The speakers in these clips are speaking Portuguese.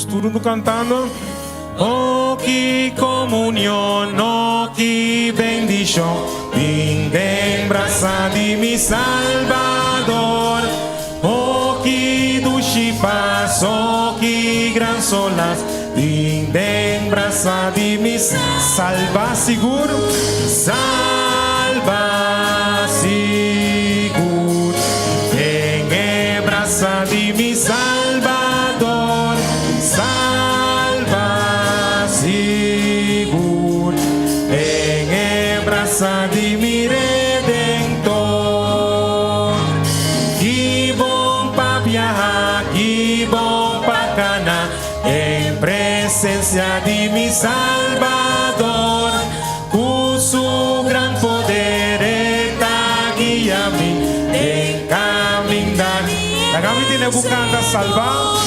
todos juntos cantando. Oh, que comunión, oh, que bendición, en braza de mi Salvador. Oh, que dulce paz, oh, que gran solas, en braza de mi salva seguro, salva seguro, en braza de mi Salvador, salva seguro, en braza de mi Redentor. Que bom pa viajar, que bom pa canar, en presencia de mi Salvador, con su gran poder está guía-me en caminar. La cami tiene buscando salvar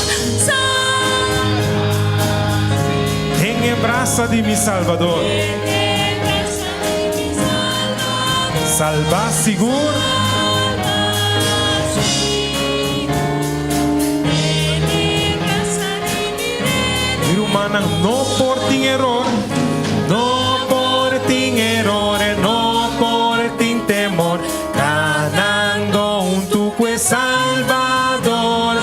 en braza de mi Salvador, salva seguro. No por ti error, no por ti error, no por ti temor, ganando tu pues Salvador,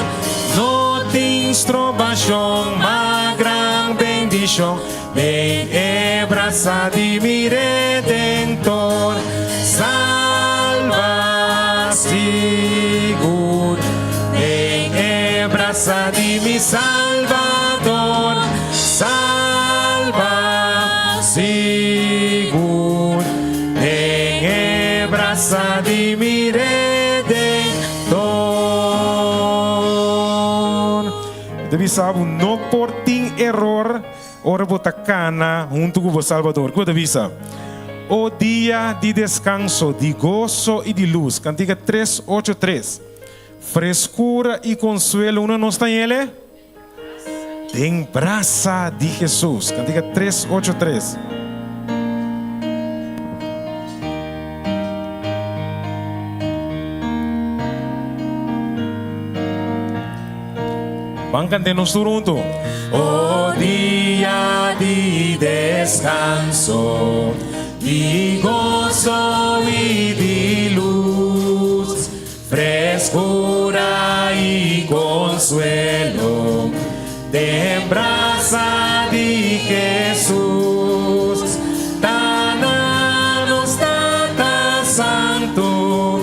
no te instrubación, más gran bendición, ven abraza de mi Redentor, salva seguro, ven abraza de mi Salvador, salva seguro, en braza de mi Redentor. Deve saber, no por ti error, ora botacana junto com o Salvador. Que deve saber? O dia de descanso, de gozo e de luz. Cantiga 383. Frescura e consuelo, uno não está em ele? En braza de Jesús. Cantiga 383. Van cantando junto. Oh día de descanso, de gozo y de luz, frescura y consuelo, de braza de Jesús, tan nos tata santo,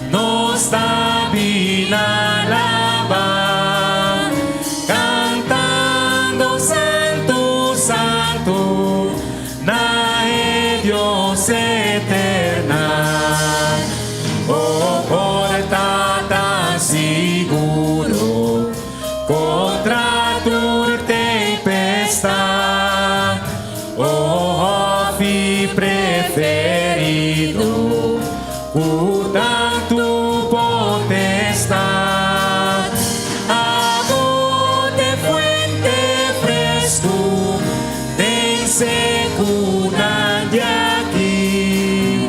nos da bien alabar, cantando santo, santo, na Dios eterna, oh porta seguro contra tu tempestad, oh fi preferido, cuida tu potestad, agua de fuente fresco, ten secuna de aquí,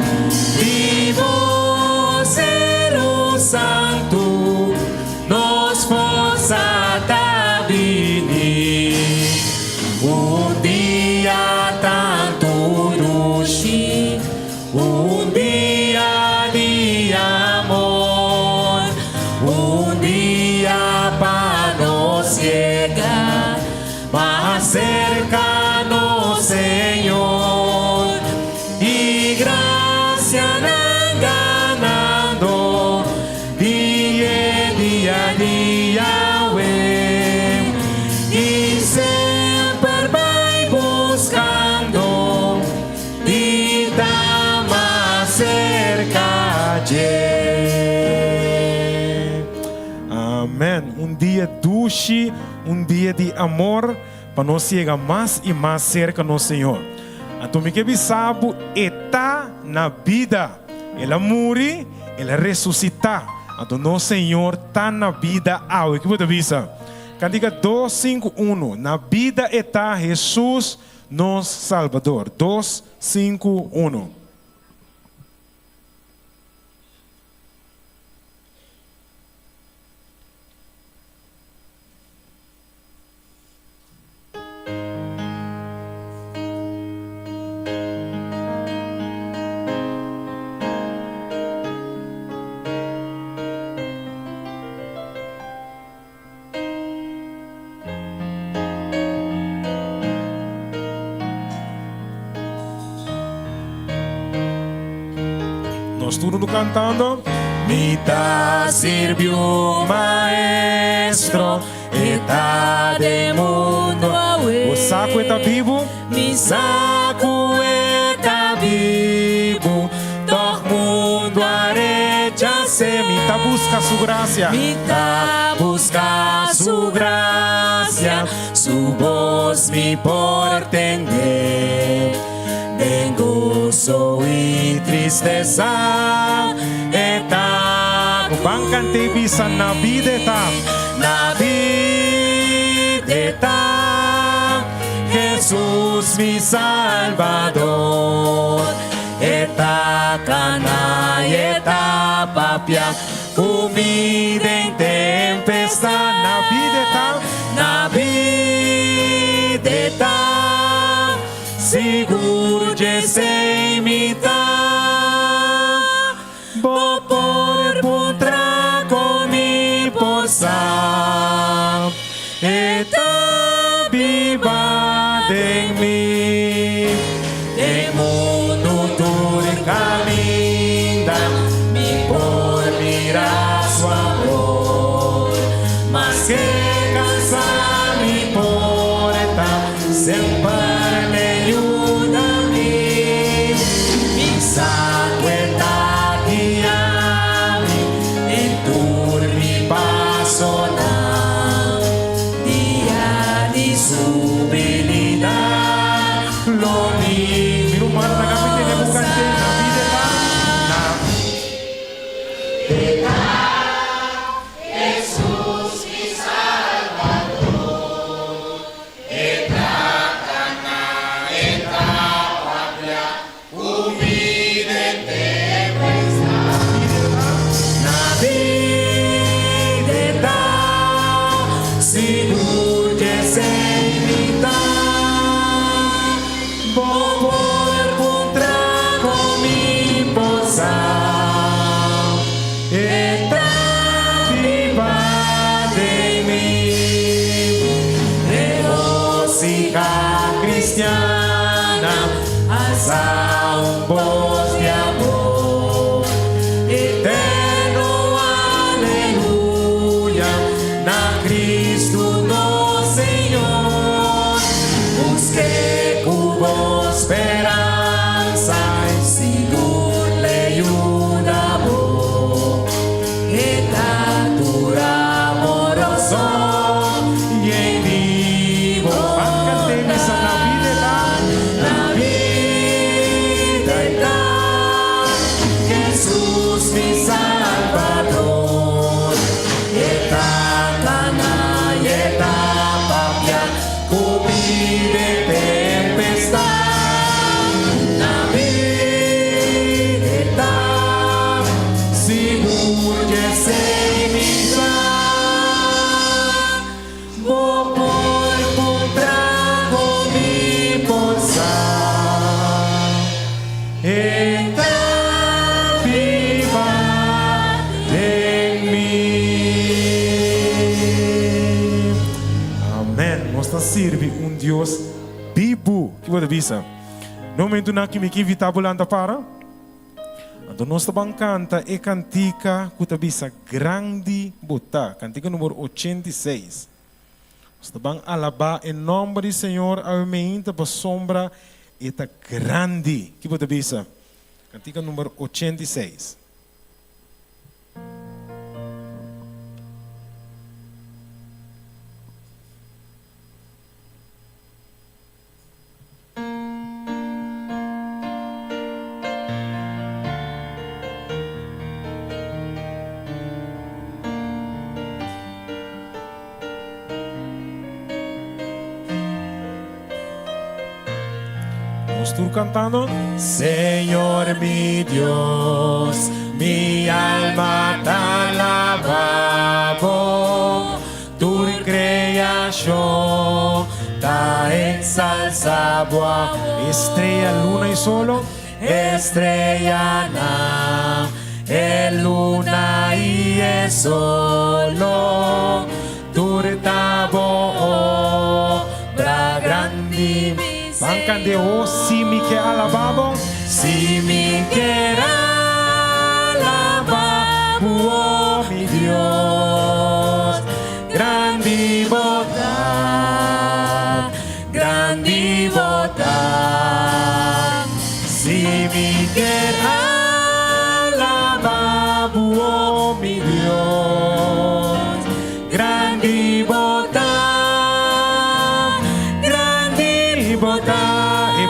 vivo cero santo, nos forçada vini, dia tanto doce, dia de amor, dia para nos llegar más cerca no Señor, y gracia ganando día a día, y siempre vai buscando y está más cerca de. Amén. Un día dulce, un día de amor para nos llegar más y más cerca no Señor. Então me que sabe está na vida, ela morre, ela ressuscita. Então nosso Senhor está na vida ao que você avisa. Cantiga 251. Na vida está Jesus, nosso Salvador. 251. tudo cantando. Me tá sirvió maestro, eta de mundo away. O saco está vivo, mi saco está vivo. Todo mundo arecha-se, me tá busca su gracia. Me tá busca su gracia, su voz me por entender. En gozo y tristeza está. Bang cante bisa na vida está. Na vida está Jesús mi Salvador. Eta cana y eta papia, humilde en tempestad. Na vida está. Na vida está. Seguro de se imitar, vou por trago mi posa, eta viva de mim, de mundo todo caminha, me por mirar su amor, mas que cansar me porta, sempre. Sirve Deus vivo que você visa. No momento na que me invita bulanda para, então nós estamos canta e cantica que você visa grande bota, cantica número 86. Estamos alabar em nome do Senhor, a mente para sombra eta grande que você visa, cantica número 86. Tú cantando, Señor mi Dios, mi alma te alabó, tu creación te ensalzaba. Estrella, luna y solo, estrella, luna y el solo, tu obra grande. Bancan de si mi que alababo, si mi que oh mi Dios, grande bota, e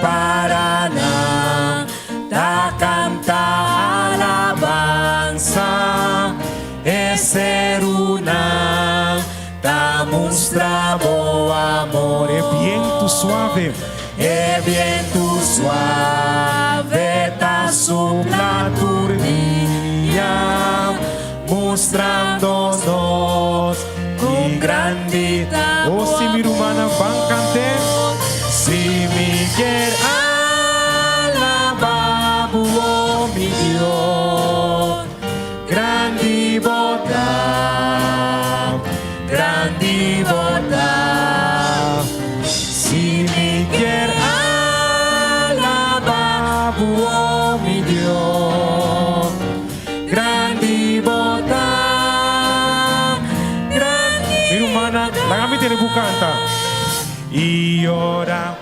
para na, ta canta alabanza, e ser una, ta mostra bo amor, e viento suave, ta sopla turnia, mostrándonos con grande. Oh, si mi rumana van cante, si mi quer alabar, oh mi Dios, grande bota, si mi quer alabar, oh mi Dios, grande bota. Mi rumana, la kami tiene canta. Y ora.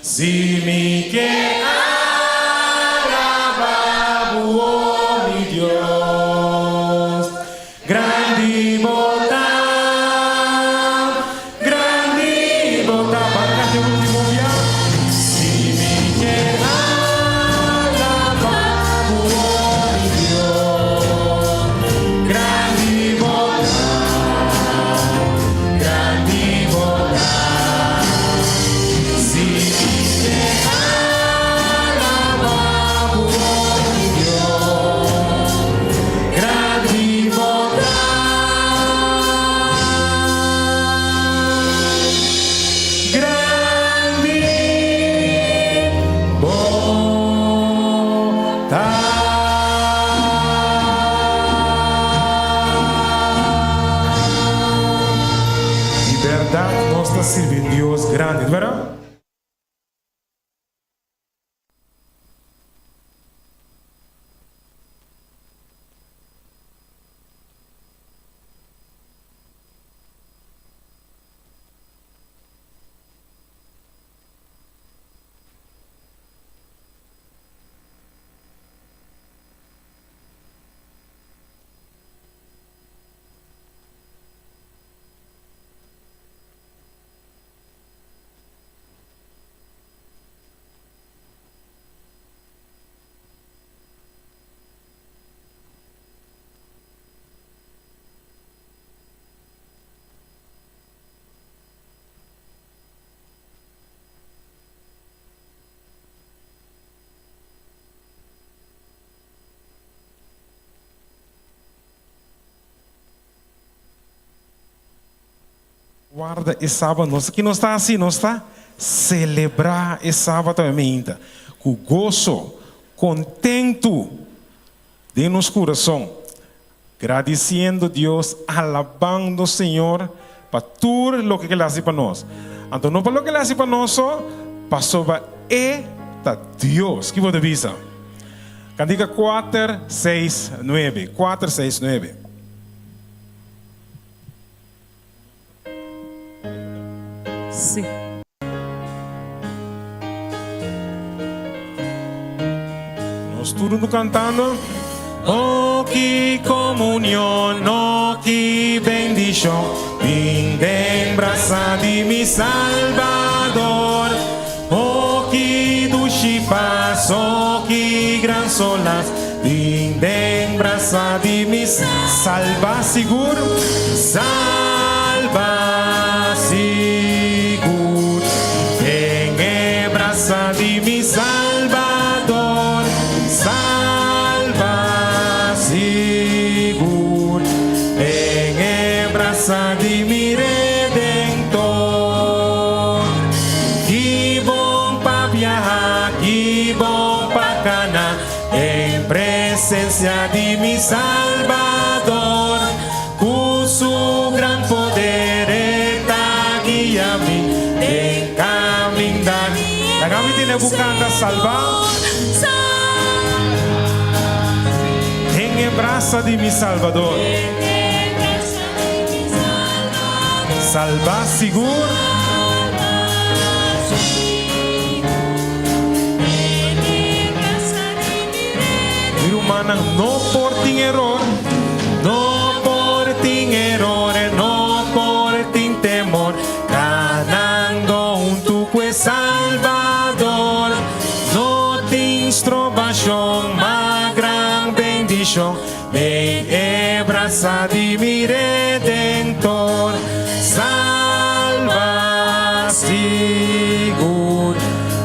Si mi que alabar, oh mi Dios, grande bota, para que último día. Si mi que alabar, oh mi Dios, grande bota. Si verdad nos está sirviendo Dios grande, ¿verdad? Guarda esse sábado, nossa, que não está assim, não está? Celebrar esse sábado também, com gozo, contento de nosso coração. agradeciendo a Dios, alabando al Señor para todo lo que Ele hace para nós. Então, não para lo que Ele hace para nós, para sobre Deus. Que você visa? Cantiga 4, 6, 9. 4, 6, 9. Sim. Nós tudo cantando. Oh, que comunhão, oh, que bendição, vinde braça de mi Salvador. Oh, que dulce paz, oh, que gran solas, vinde braça de mi salva seguro, salva seguro, vem braça de mi Salvador, salva seguro, vem braça de mi Redentor. Que bom para viajar, que bom para canar, em presença de mi Salvador, com seu gran poder está guia-me em caminho da vida. La kami tinebukanda salvar em braça de mi Salvador, salva seguro. No por ti error, no por ti error, no por ti temor, ganando tu pues Salvador, no te instrubación, más gran bendición, ven braza de mi Redentor, salva seguro,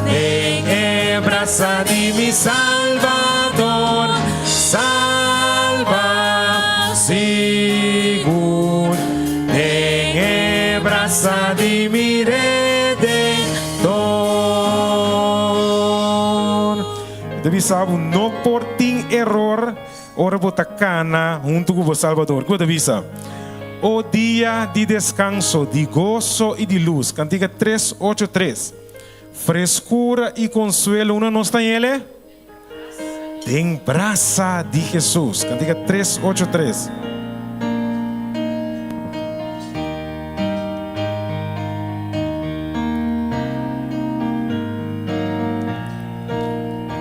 ven braza de mi Salvador, salva seguro, en braça de mi Redentor. Deve saber, não por ti error, ora botacana junto com o Salvador. Que deve saber? O dia de descanso, de gozo e de luz. Cantiga 3:8-3. Frescura e consuelo, não está em ele? Tem braça de Jesus. Cantiga 3:8-3.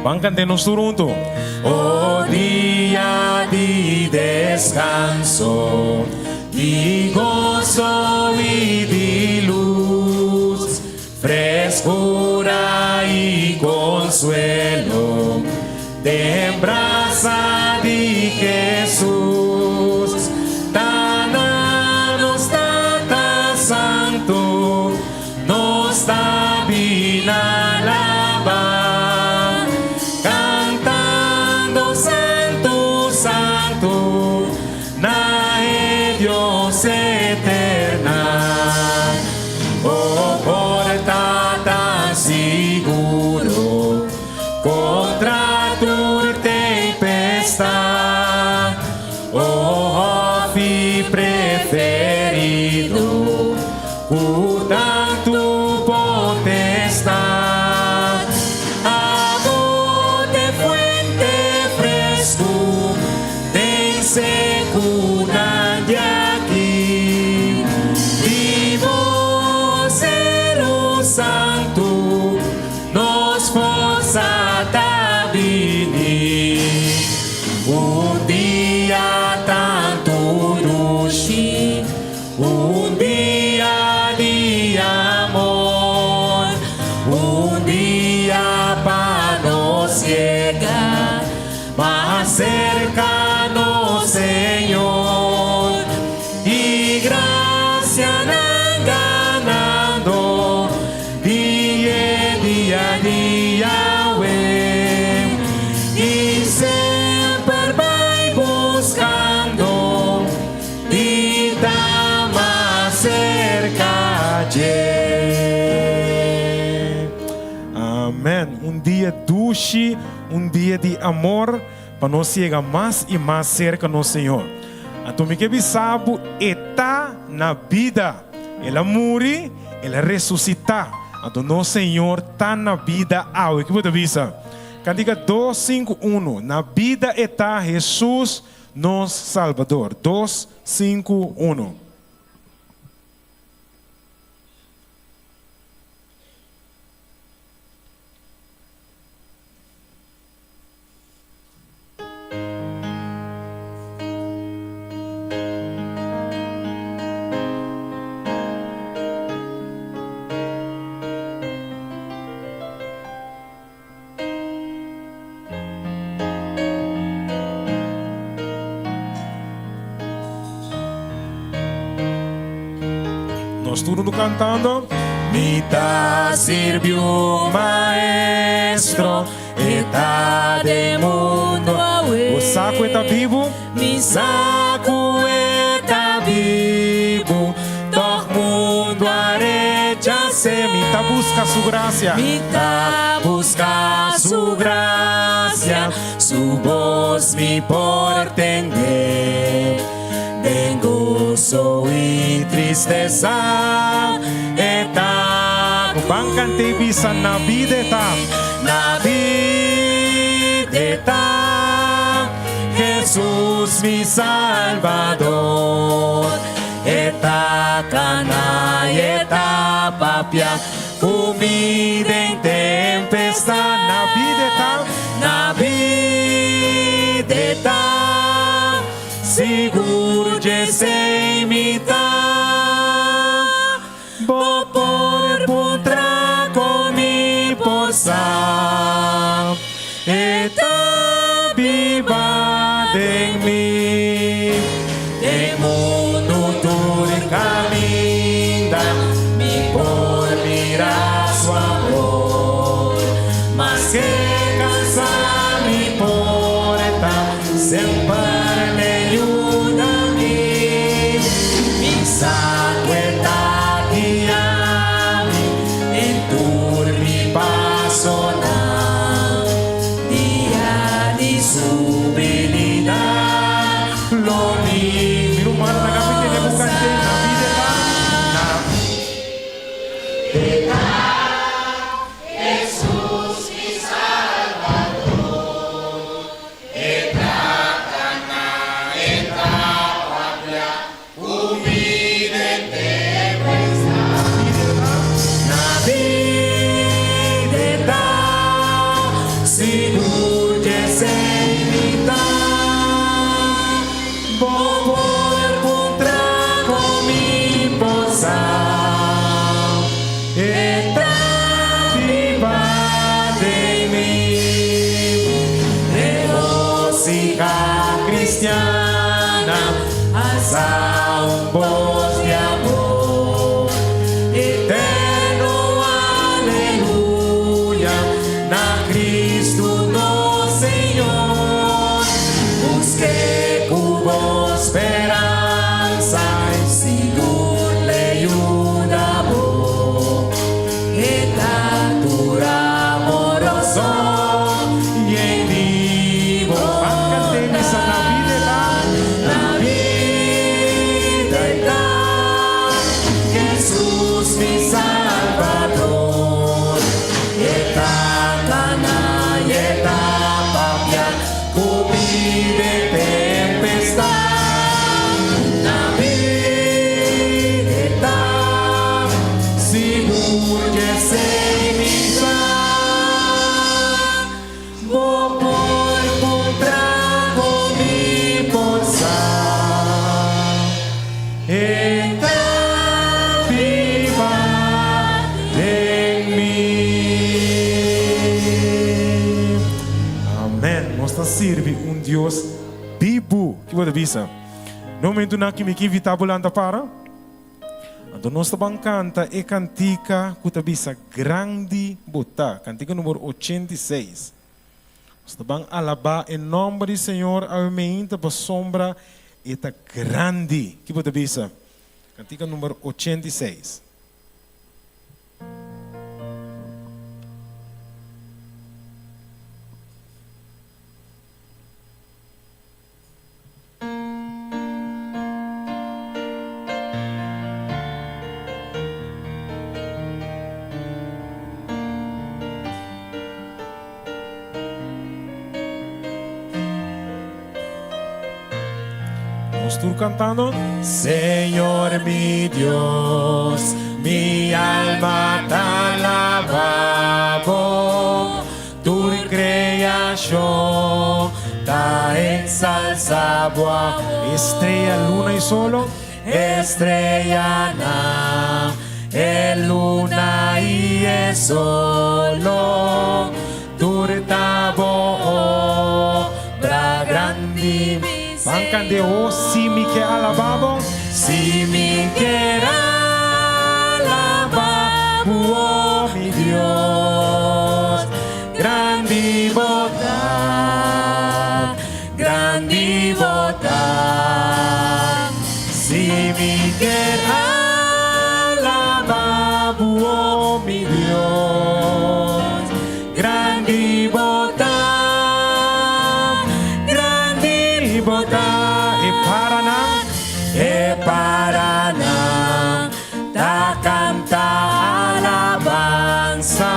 Vamos cantarnos juntos. Oh dia de descanso, de gozo e de luz, frescura e consuelo, de braça de Jesus, Tana nos tata santo, nos da bina lava, cantando santo, santo, na Dios eterna. Oh, porta seguro contra tu tempestade, oh, fi preferido, cuida tu potestade, amor de fuente fresco, tem secuna de aqui, vivo cero santo, nos força da vini, dia tanto doce, dia de amor, dia para nos llegar más cerca no Señor, y gracia ganando día a día, y siempre vai buscando y está más cerca de. Amén. Un día dulce, un día de amor para nos llegar más y más cerca no Señor. Então me que sabe está na vida. Ela morre, ela ressuscita. Então nosso Senhor está na vida. O que você avisa? Cantiga 251. Na vida está Jesus, nosso Salvador. 251. Nós tudo cantando. Me tá serviu maestro, eta de mundo. O saco está vivo, Mi saco está vivo. Todo mundo areja se me tá busca su gracia. Mi ta busca su gracia, su voz mi por entender. De gozo y tristeza está. Bang cante bisa na vida está. Na vida está Jesús mi Salvador. Eta cana y eta papia, comida en tempestad. Na vida está. Na vida está seguro de se imitar. Vou por trás comigo possa. Eta viva de mim. De mundo todo caminha, me por mirar su amor. Mas que cansar me importa, sempre me ayuda a mí. Mi sangre está guiando, en turmi paso día de su habilidad. Lo Miro mano na gamit niya bukan na vida está. Na na vida está seguro de ser imitar. Vou por encontrar comigo possa. Está viva de mim. Regocija cristiana, alza un voz de amor. Eterno aleluya, na Cristo no Señor. Busque cubo esperanza, seguro-le una voz. Estatura amoroso y en vivo. bang cante bisa na vida está. La vida está Jesús mi Salvador. Eta cana y eta papia, comida en tempestad. La vida está seguro de ser imitar. Vou por encontrar comigo possa. Está viva en mim. Amém. Nós está servir Deus vivo. Que você avisa? No momento na que me invita bulanda para. Então nós estamos canta e cantica que avisa grande bota. Cantica número 86. Estamos alabar em nome do Senhor, a mente para sombra eta grande. Que você avisa? Cantica número 86. todos, tú cantando. Señor mi Dios, mi alma te alabamos, tu creación te ensalzamos. Estrella, luna y solo. Estrella, luna y el solo, tu obra grande. Bancan de oh, si mi que alabado. Si mi quiera alabar, oh mi Dios, grande bondad, grande bondad. Si mi quiera alabar, oh mi Dios, grande bondad, grande bondad. E Paraná, ta canta alabanza,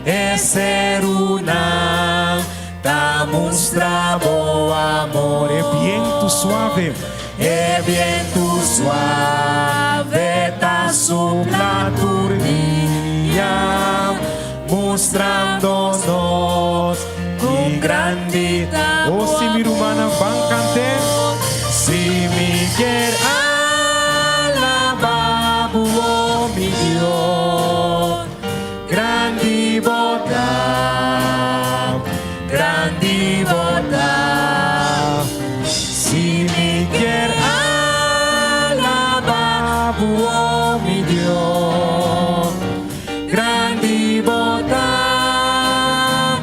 e ser una, ta mostra bo amor. é viento suave. E viento suave, ta sopla turnia, mostrándonos un grande Oh, si mi rumana bancante. si mi quiere alabar, oh mi Dios, grande bondad, grande bondad. Si mi quiere alabar, oh mi Dios, grande bondad,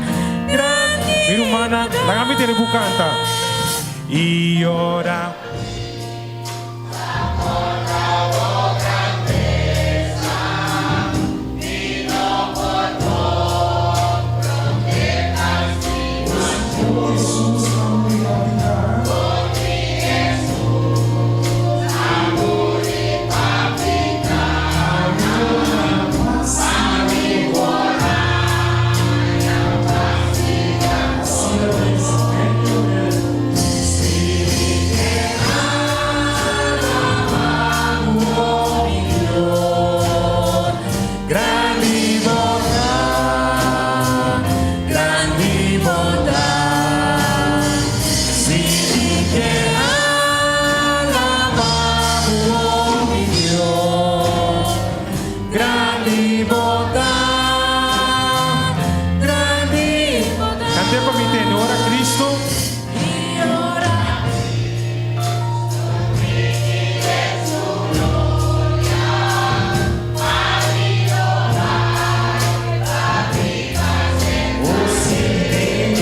grande. Mi rumana, la gamita de bucanta. Y ora. Grande bondad, grande bondad. Si mi quiere alabar, oh mi Dios, grande bondad, grande bondad. Cante para mi tenor a Cristo. Y ora.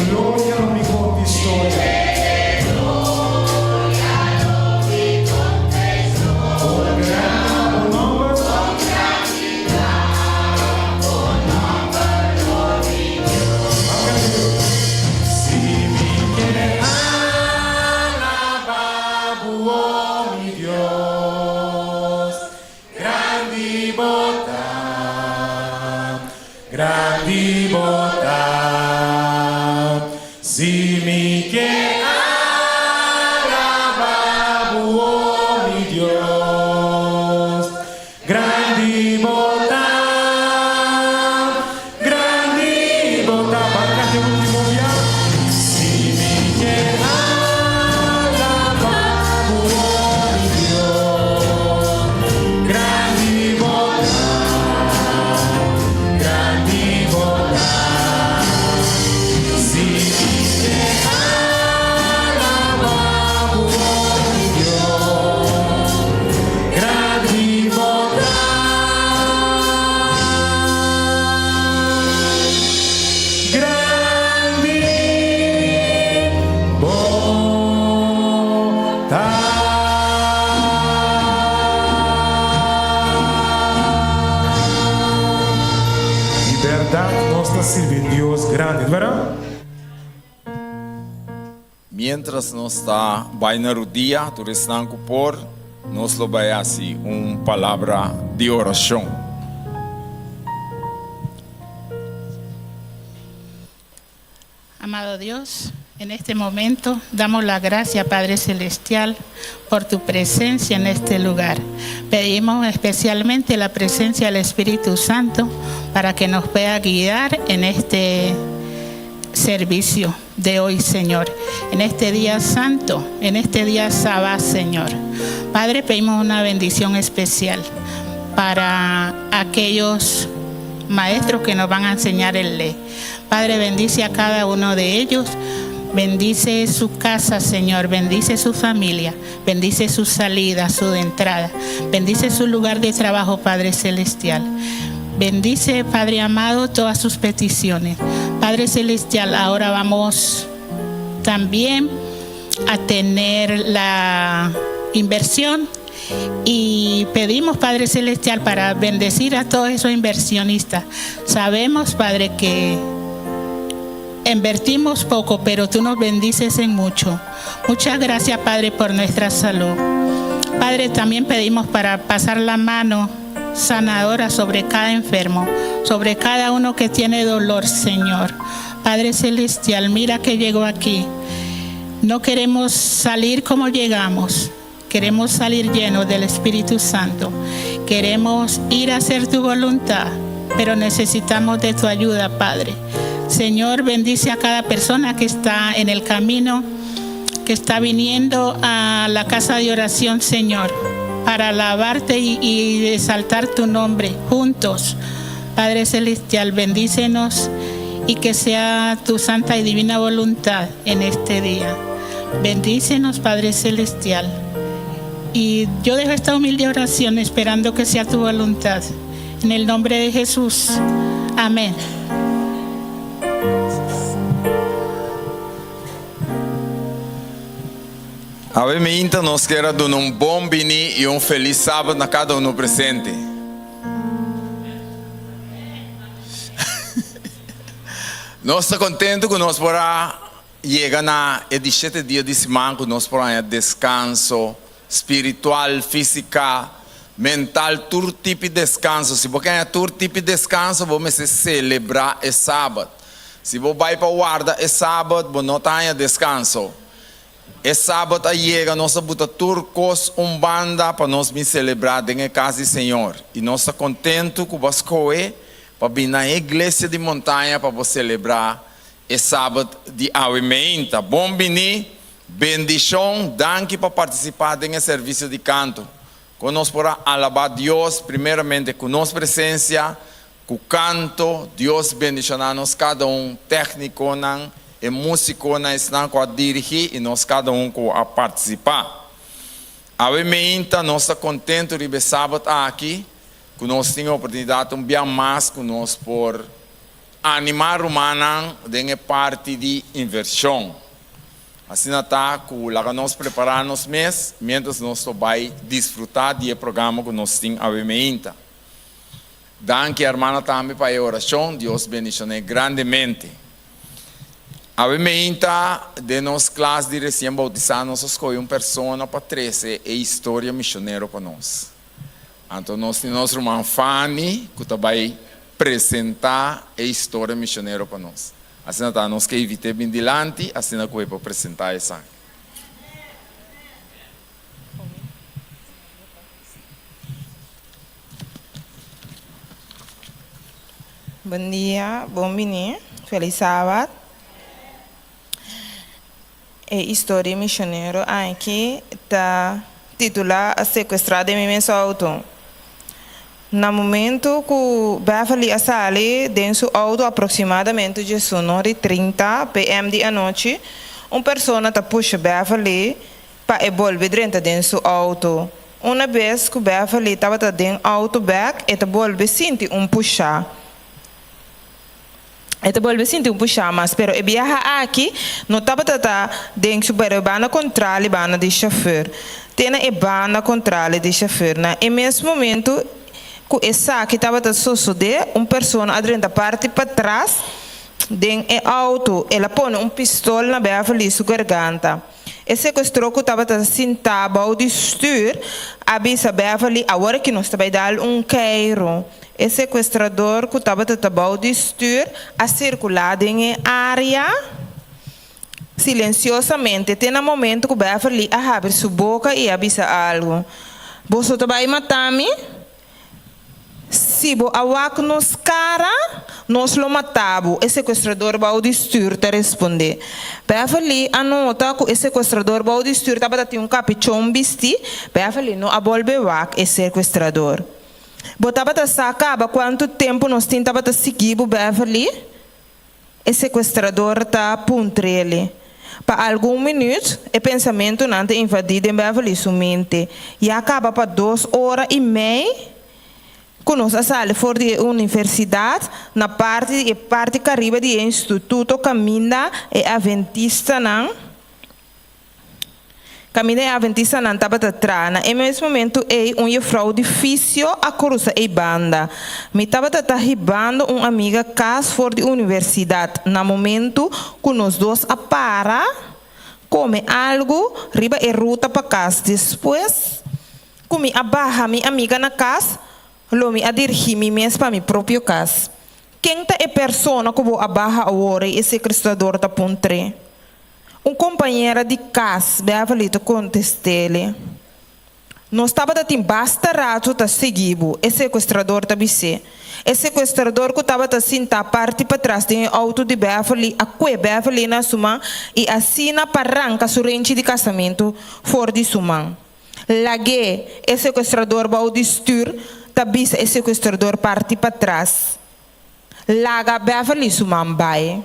Gloria no mi conquistó. Si mi quiere alabar, oh mi Dios, grande bondad, grande bondad. Si mi quiere alabar, oh mi Dios, grande bondad, grande bondad. Bancante último día. Si mi quiere alabar, oh mi Dios, grande bondad, grande bondad. Si mi quiere alabar, oh mi Dios, grande bondad. De verdad nos está sirviendo Dios grande, ¿verdad? Mientras nós está bainar o dia, tu restanco por, nós lo vai assim, palavra de oração. Amado Dios, En este momento damos la gracia, Padre Celestial, por tu presencia en este lugar. Pedimos especialmente la presencia del Espíritu Santo para que nos pueda guiar en este servicio de hoy, Señor. En este día santo, en este día sábado, Señor. Padre, pedimos una bendición especial para aquellos maestros que nos van a enseñar el ley. Padre, bendice a cada uno de ellos. Bendice su casa, Señor. Bendice su familia. Bendice su salida, su entrada. Bendice su lugar de trabajo, Padre Celestial. Bendice, Padre amado, todas sus peticiones. Padre Celestial, ahora vamos también a tener la inversión y pedimos, Padre Celestial, para bendecir a todos esos inversionistas. Sabemos, Padre, que invertimos poco, pero tú nos bendices en mucho. Muchas gracias, Padre, por nuestra salud. Padre, también pedimos para pasar la mano sanadora sobre cada enfermo, sobre cada uno que tiene dolor, Señor. Padre Celestial, mira que llegó aquí. No queremos salir como llegamos. Queremos salir llenos del Espíritu Santo. Queremos ir a hacer tu voluntad, pero necesitamos de tu ayuda, Padre. Señor, bendice a cada persona que está en el camino, que está viniendo a la casa de oración, Señor, para alabarte y exaltar tu nombre juntos. Padre Celestial, bendícenos y que sea tu santa y divina voluntad en este día. Bendícenos, Padre Celestial. Y yo dejo esta humilde oración esperando que sea tu voluntad. En el nombre de Jesús. Amén. Ave Maria, nós queremos dar bom bini e feliz sábado a cada presente. Nós estamos contentos que nós podamos chegar na 17 dia de semana, que nós podamos descanso espiritual, física, mental, todo tipo de descanso. Se você quer todo tipo de descanso, vamos celebrar o sábado. Se você vai para guarda o sábado, você não tem descanso. É sábado chega, nós bota turcos, banda para nós celebrar na casa do Senhor. E nós estamos contentos com você para vir na igreja de montanha para celebrar o sábado de Ave Maria. Bom bini, bendição, danke para participar do serviço de canto. Conosco para alabar Deus, primeiramente com nossa presença, com canto. Deus bendicionar-nos cada técnico, e músico estão a dirigir e nós cada a participar. Ave Maria, nós estamos contentos de ver sábado aqui, que nós temos a oportunidade de bem mais conosco por animar o humano de parte de inversão. Assim está, que nós preparamos mês, mientras nós vamos desfrutar do programa que nós temos Ave Maria. Danke, irmã, também para a oração. Deus bendicione grandemente. Ave Maria, de nossa classe de recém-bautizados, nós escolhemos uma pessoa para 13 e história missionária para nós. Então, nós temos nosso irmão Fanny, que vai apresentar a história missionária para nós. Assim está, nós que evitamos bem dilante, assim que vai apresentar essa. Bom dia, bom menino, feliz sábado. A história missionária aqui está titulada Sequestrado em meu auto. No momento que Beverly sale dentro do auto aproximadamente de 30 p.m. da noite, uma pessoa está puxa Beverly para envolver dentro do auto. Uma vez que Beverly estava dentro do auto back, ela volve sentir puxar. Ela volve sentir puxar, mas pero e viaja aqui não estava dentro do bana controle bana de chofer. Tem a bana controle de chofer. E nesse momento que essa que estava suceder, uma pessoa adrenta parte para trás dentro do auto, ela põe pistola na Beverly sua garganta. Esse sequestrou que estava sentado ao de stuur, avisa Beverly agora que nós vai dar queiro. Esse sequestrador que estava ao de stuur a circular em área silenciosamente. Tem um momento que o Beverly abre sua boca e avisa algo. Você vai matar-me? Se o awak nos cara, nós lo matamos. O sequestrador vai distur te responder. Beverly anota que o sequestrador vai distur estava ter capichão vesti. Beverly não abolbe wak o sequestrador. Botava te sacaba quanto tempo nós tentava te seguir o Beverly. O sequestrador está puntrele. Para algum minuto, o pensamento não te invadido em Beverly sua mente. E acaba para 2h30. Quando nós saímos fora da universidade, na parte caribe do Instituto Caminda e Adventista não. Caminda e Adventista não estava atrás. Em mesmo momento, é frau difícil a cruzar a banda. Me estava arribando uma amiga casa fora da universidade. No momento que nós dois para, come algo, riba e ruta para casa. Depois, come abarra minha amiga na casa. Lomi a dirigir-me mesmo para minha própria casa. Quem é a pessoa que vou abarrar agora e esse cristador da pontre? Companheiro de casa, Beverly te contestei. Nós estava de basta rato tá seguindo, esse sequestrador tá bise. Esse sequestrador que estava de sentar parte para trás do auto de Beverly, a que Beverly na suma e assina para arrancar sua rente de casamento fora de suma. Lague, esse sequestrador vai distur. Tabisa esse sequestrador parte para trás. Laga Beverly sumambai.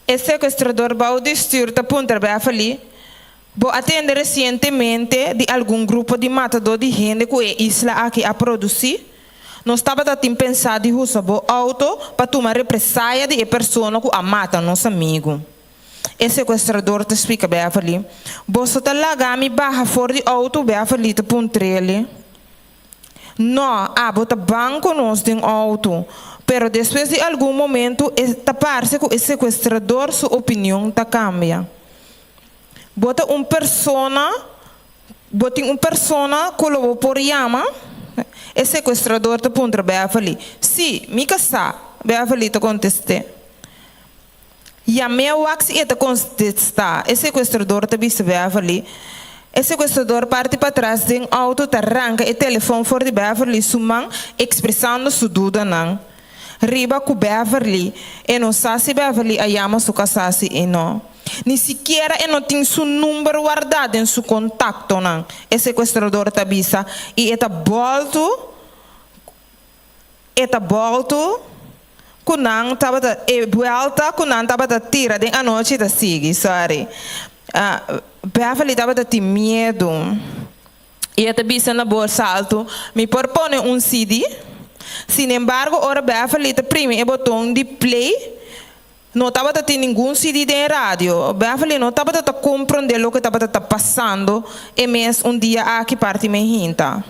Esse sequestrador vai distur ta punta Beverly. Vou atender recentemente de algum grupo de matador de gente que é isla aqui a produzir. Nós estava a pensar de usar o auto para tomar represália de pessoa que a mata nosso amigo. Esse sequestrador te explica Beverly. Você está lá me barra fora de auto Beverly te puntrele. Não, bota banco nós de auto. Pero depois de algum momento, parece que o sequestrador sua opinião tá cambia. Bota persona que lo por llama. Esse sequestrador te puntra Beverly. Sim, me casa. Beverly te conteste. E a minha wax e te contestar. Esse sequestrador te visse Beverly. Esse sequestrador parte para trás de auto, te arranca e telefone fora de Beverly, sumang, expressando sua dúvida não. Riba com Beverly, e não sabe se Beverly a chama sua casasi e não. Nem sequer e não tem seu número guardado em seu contato não. Esse sequestrador te avisa e eta volto, kunang tava da volta kunang tava da tira de a noite da sigue, sorry. Beverly tava da medo. E esta bisa na bolsa alto me propõe CD. Sin embargo, ora Beverly te prime o botão de play. Não estava a ter nenhum CD de rádio. Beverly não estava a compreender o que estava passando. E mesmo dia aqui parte me hinta.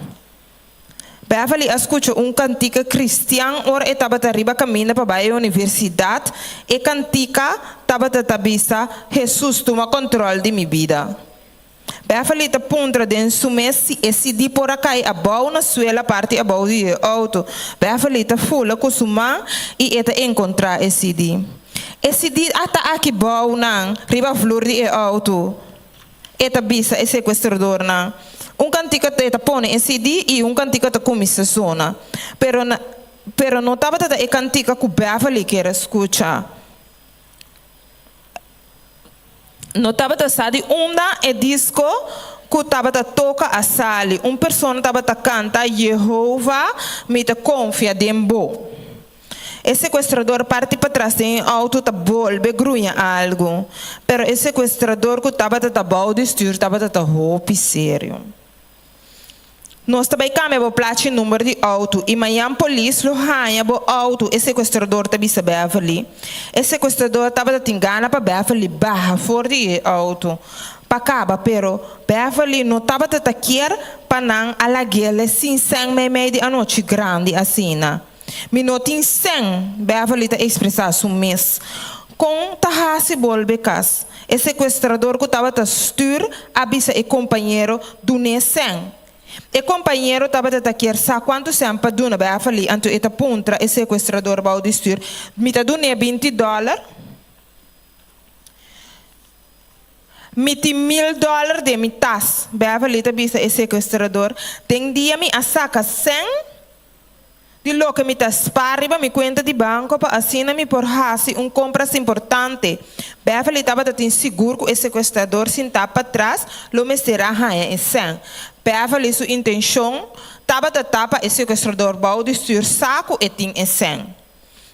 Beverly escutou cantica cristiana, ora estava arriba caminho para a universidade, e cantica estava a bisa, Jesus toma controle de minha vida. Beverly te puntra dentro su mês e se di por acá a boa na suela parte a boa de auto. Beverly te fula com sua mãe e eta encontrar esse dia. Esse dia até aqui boa não, riba flor de auto. Eta bisa esse sequestrador não. Cantica te põe esse dia e cantica te começa zona. Pero não estava a cantica que Beverly quer escutar. Não estava a sair e disco que estava a tocar a sali. Pessoa estava a cantar Jehová me te confia dembo. Esse sequestrador parte para trás em auto tá volve grunha algo. Pero esse sequestrador que estava a balde estava a roupa sério. Nós também cambiamos o placa número de auto e amanhã a polícia lo ganha o auto. Esse sequestrador também se Beverly. Esse sequestrador estava a engana para Beverly barra fora de auto. Para acaba, pero Beverly não estava a querer para não alaguele sem sangue meio de a noite grande assim. Me não tem sangue, Beverly está expressar sua mês. Com tahasi volve casa. Esse sequestrador que estava a stur avisa o companheiro do sangue. E companheiro estava a querer saber quanto tempo duna Beverly antes de puntra e sequestrador vai distur. Me está dando $20. miti $1,000 de mi tas. Beavalita bisa e sequestrador. Tem dia mi a saca 100 de lo que me spariba mi cuenta de banco para assina mi por hasi compras importante. Beverly estava te inseguro que o sequestrador se para trás, lo me será em 100. Beverly sua intenção estava te tapa o sequestrador bau de stuur saco e ting em 100.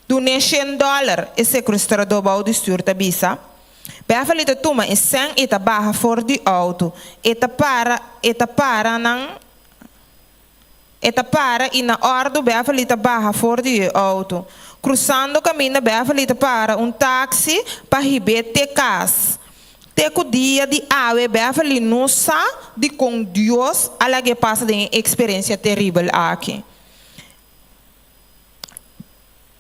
Do $100 o sequestrador bau de stuur tabisa. Beverly te toma em 100 e te barra fora de auto. E te para nang e na ordem Beverly barra fora de auto. Cruzando o caminho, Beverly para táxi para ribete casa. Teco dia de ave, Beverly não sabe de com Deus, a que passa de experiência terrível aqui.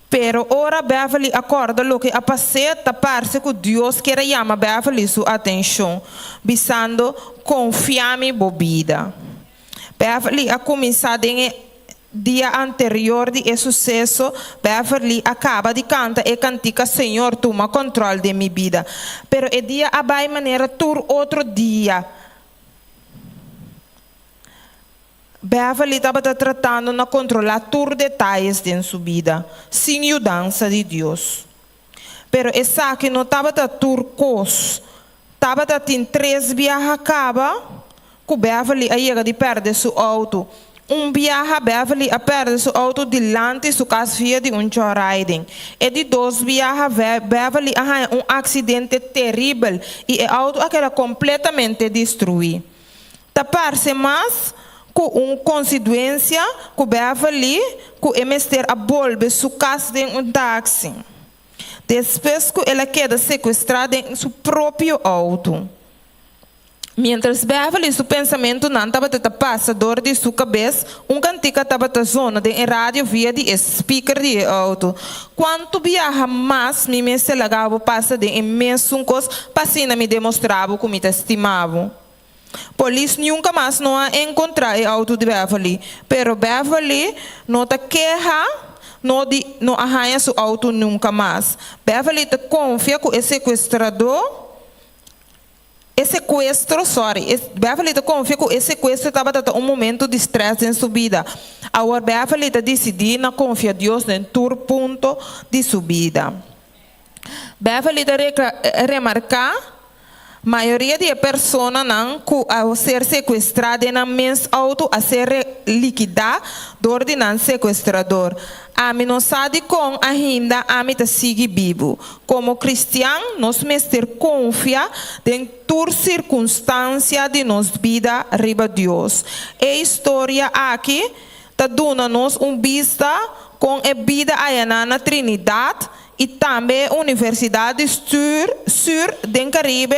Pero ora Beverly acorda lo que a passei tapar-se que Deus quer chamar Beverly sua atenção, visando confiar-me bobida. Beverly a começado em dia anterior de sucesso, Beverly acaba de cantar e cantica Senhor, toma controle de minha vida. Pero o dia abai maneira tur outro dia. Beverly estava tratando de controlar tur detalhes de sua vida, sem ajuda de Deus. Pero essa que não estava tur cos, estava em 3 viagens acaba. Que Beverly a chega de perder seu auto. Viaje Beverly a perder seu auto delante sua casa via de joyride. E de 2 viajes Beverly a acidente terrível e o auto era completamente destruído. Tapar-se mais com consequência que Beverly que emester a volver sua casa de táxi. Depois que ela queda sequestrada em seu próprio auto. Mientras Beverly, seu pensamento não estava passador de sua cabeça, cantica estava na zona de rádio via de speaker de auto. Quanto viaja mais, me se lagava passa de imenso coisa, passina me demonstrava como me estimava. Polícia nunca mais não a encontrar o auto de Beverly, pero Beverly não te queja, não arranha seu auto nunca mais. Beverly te confia que o sequestrador Beverly confia que o sequestro estava dando momento de estresse em sua vida. Agora Beverly decidiu na confiar em Deus em todo ponto de sua vida. Beverly remarcar maioria de pessoas não que ao ser sequestrada na mens auto a ser liquidada do ordenante sequestrador. A mim não sabe com ainda a mim sigue vivo. Como cristiano, nós mestre confia em toda circunstância de nossa vida riba Deus. A história aqui está dando-nos vista com a vida na Trinidade e também a Universidade Sur do Caribe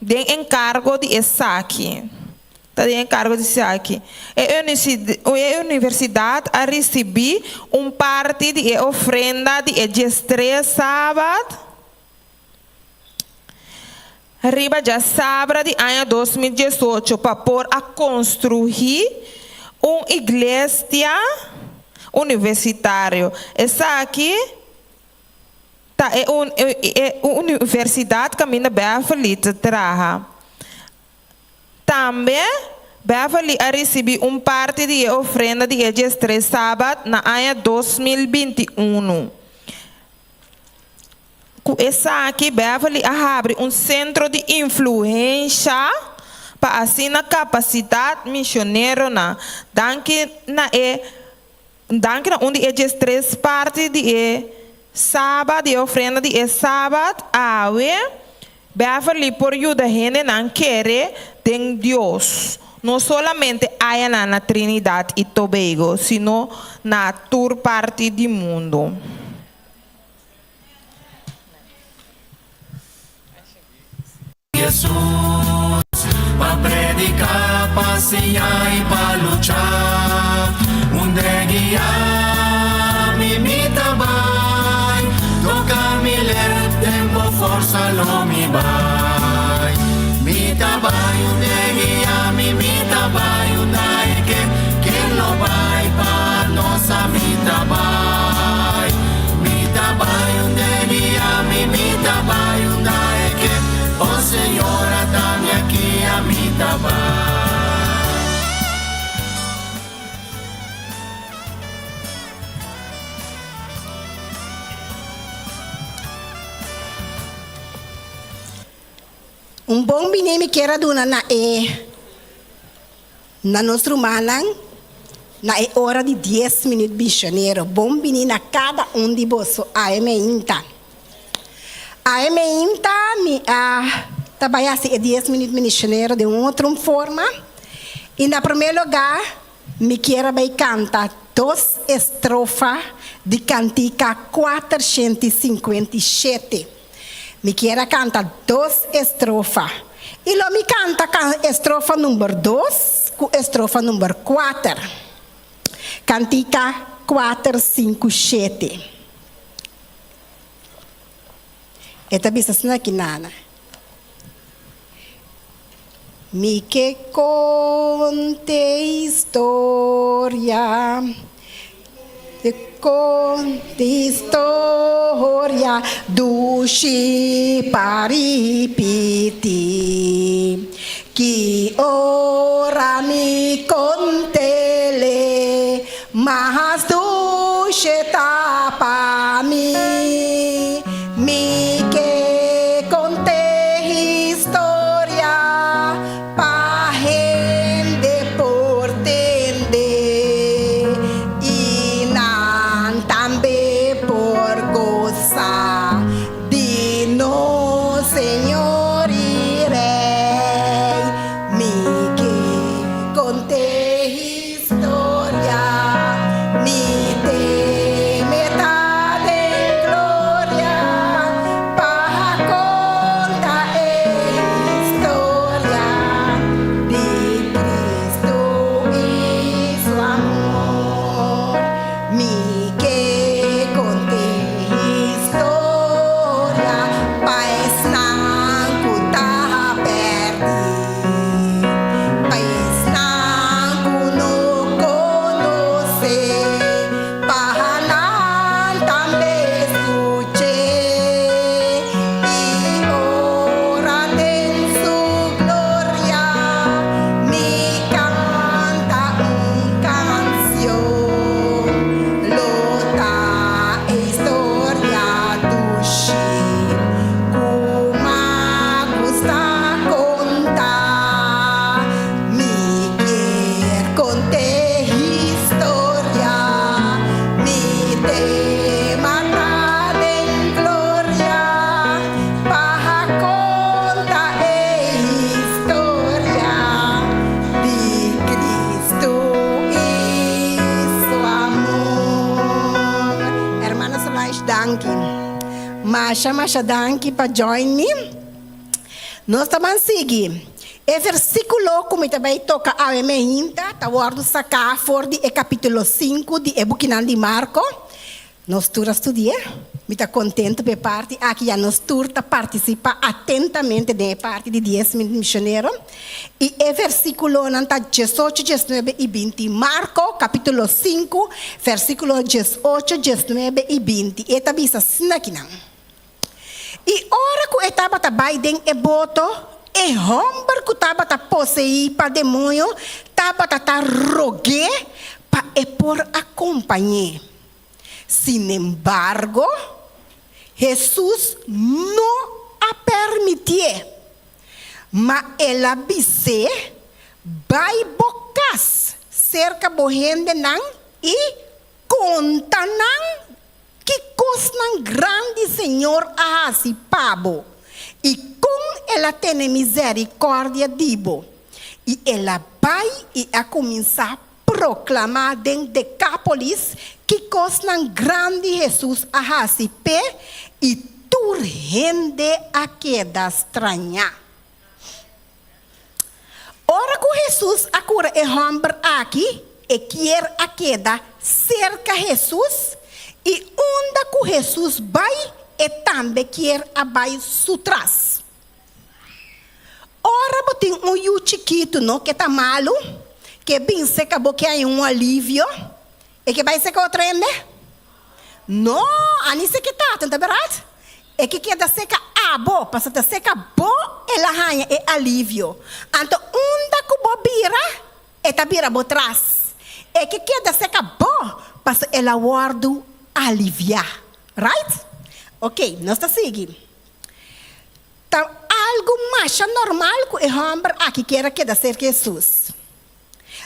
de encargo de Isaac. Está de encargo de Isaac. A universidade a receber parte de oferenda de 3 sábados. Arriba já sábado de ano 2018 para pôr a construir uma igreja universitária. Essa aqui é uma universidade que a minha Beverly traga. Também Beverly a receber parte de oferenda de 3 sábados na ano 2021. Com essa aqui, Beverly abre centro de influência para assim a capacidade missionária na onde é 3 partes de sábado de oferenda de sábado Beverly por ajuda a gente não querer tem Deus. Não somente aí na Trinidade e Tobago, sino na toda parte do mundo. Jesus, para predicar, passear e para lutar, onde guiar, me trabalha, tocar me ler, tempo, força, lo me vai, me trabalha, onde guiar, me trabalha, onde que lo vai para nossa me trabalha, onde guiar, me trabalha, onde que o Senhor está bom menino me quer dona na nosso manang na hora de 10 minutos bichaneiro. Bom menino a cada de você. A inta me trabalhar 10 minutos bichaneiro de outra forma. E na primeiro lugar me quer cantar 2 estrofas de cantica 457. Me quer cantar 2 estrofas. E lo me canta estrofa número 2 com estrofa número 4. Cantica 457. Esta bisa aqui nana. Me que conte história. Conte história do Chiparipiti, que ora me contele, mas do Chetapa me que conte história, pa rende por tende. Também por gozar de no Senhor e Rei, me que conte história, me dê metade em glória, para contar a história de Cristo e seu amor. Me que conte história, paz não tá perdido, paz não conhece, para não também escutar, e ora tem sua glória, me canta canção. Lota história do Chico, como custa contar. Me quer contar história, me dê matar em glória, para contar a história de Cristo e seu amor. Hermana Solange, danke. Masha, danke para join me. Nós estamos seguindo. E versículo como também toca a emehinta, tá guardo sacar for de capítulo 5 de Ebuquinan de Marco. Nós todos estudamos. Me está contente de parte aqui já nós todos participa atentamente da parte de 10 missionários. E o versículo nanta 18, 19 e 20. Marco capítulo 5, versículo 18, 19 e 20. E tá bisa snakinan. E ora que estava trabalhando e boto, e homem que estava possuído para demônio, estava rogue para por acompanhar. Sin embargo, Jesus não a permitiu, mas ela disse, vai bocas cerca bohende nan e conta nan que coisa grande Senhor a si pabo. E com ela tem misericórdia dibo. E ela vai e a começar a proclamar dentro de Decápolis que coisa grande Jesus a si pé e tu rende a queda estranha. Ora que Jesus a cura e homem aqui e quer a queda cerca Jesus e onde que Jesus vai e também quer a vai sutrás. Ora tem chiquito não que tá malo, que bem se acabou que há alívio e que vai ser que o trem, não, ani se que tá verdade? E que queda seca abo, passa da seca bo ela arranha é alívio. Então onde que bo bira e tá bira bo trás. E que queda seca bo, passa ela guardo aliviar, right? Ok, nós está seguindo. Tá algo mais normal que o homem aqui quer que ser Jesus.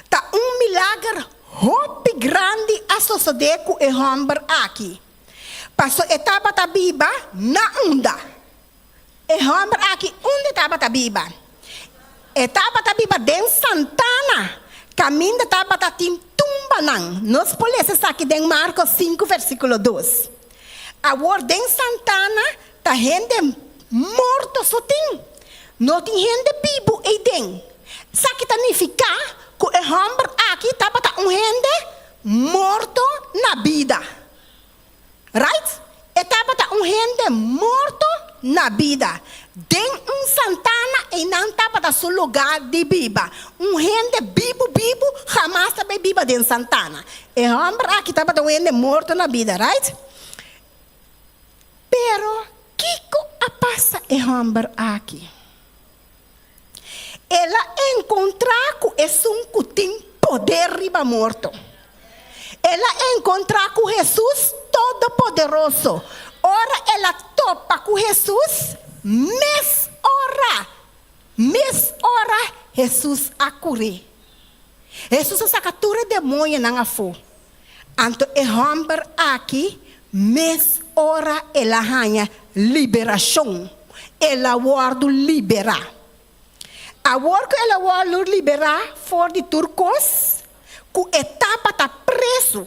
Tá milagre hope grande a suceder com o homem aqui. Passou etapa da Bíblia na onda. O homem aqui, onde estava a Bíblia? Etapa da Bíblia de Santana. Caminho da etapa da Tumbanang. Nós podemos aqui em Marcos 5, versículo 2. Agora, em Santana, tá gente morto só tem. Não tem gente vivo aí dentro. Sabe que significa que o homem aqui estava gente morto na vida. Right? Estava gente morto na vida. Dentro Santana e não estava no seu lugar de Bíblia. Gente vivo, jamais também viva dentro Santana. O homem aqui estava gente morto na vida, right? Pero, o que passa o homem aqui? Ela encontrar com esse que tem poder riba morto. Ela encontrar com Jesus Todo-Poderoso. Ora, ela topa com Jesus, mês hora, Jesus a curar. Jesus a sacatura demônio na afo. Anto o homem aqui, mês hora, ela ganha liberação. Ela guarda liberar. Agora que ela guarda liberar, for de turcos, que etapa está preso.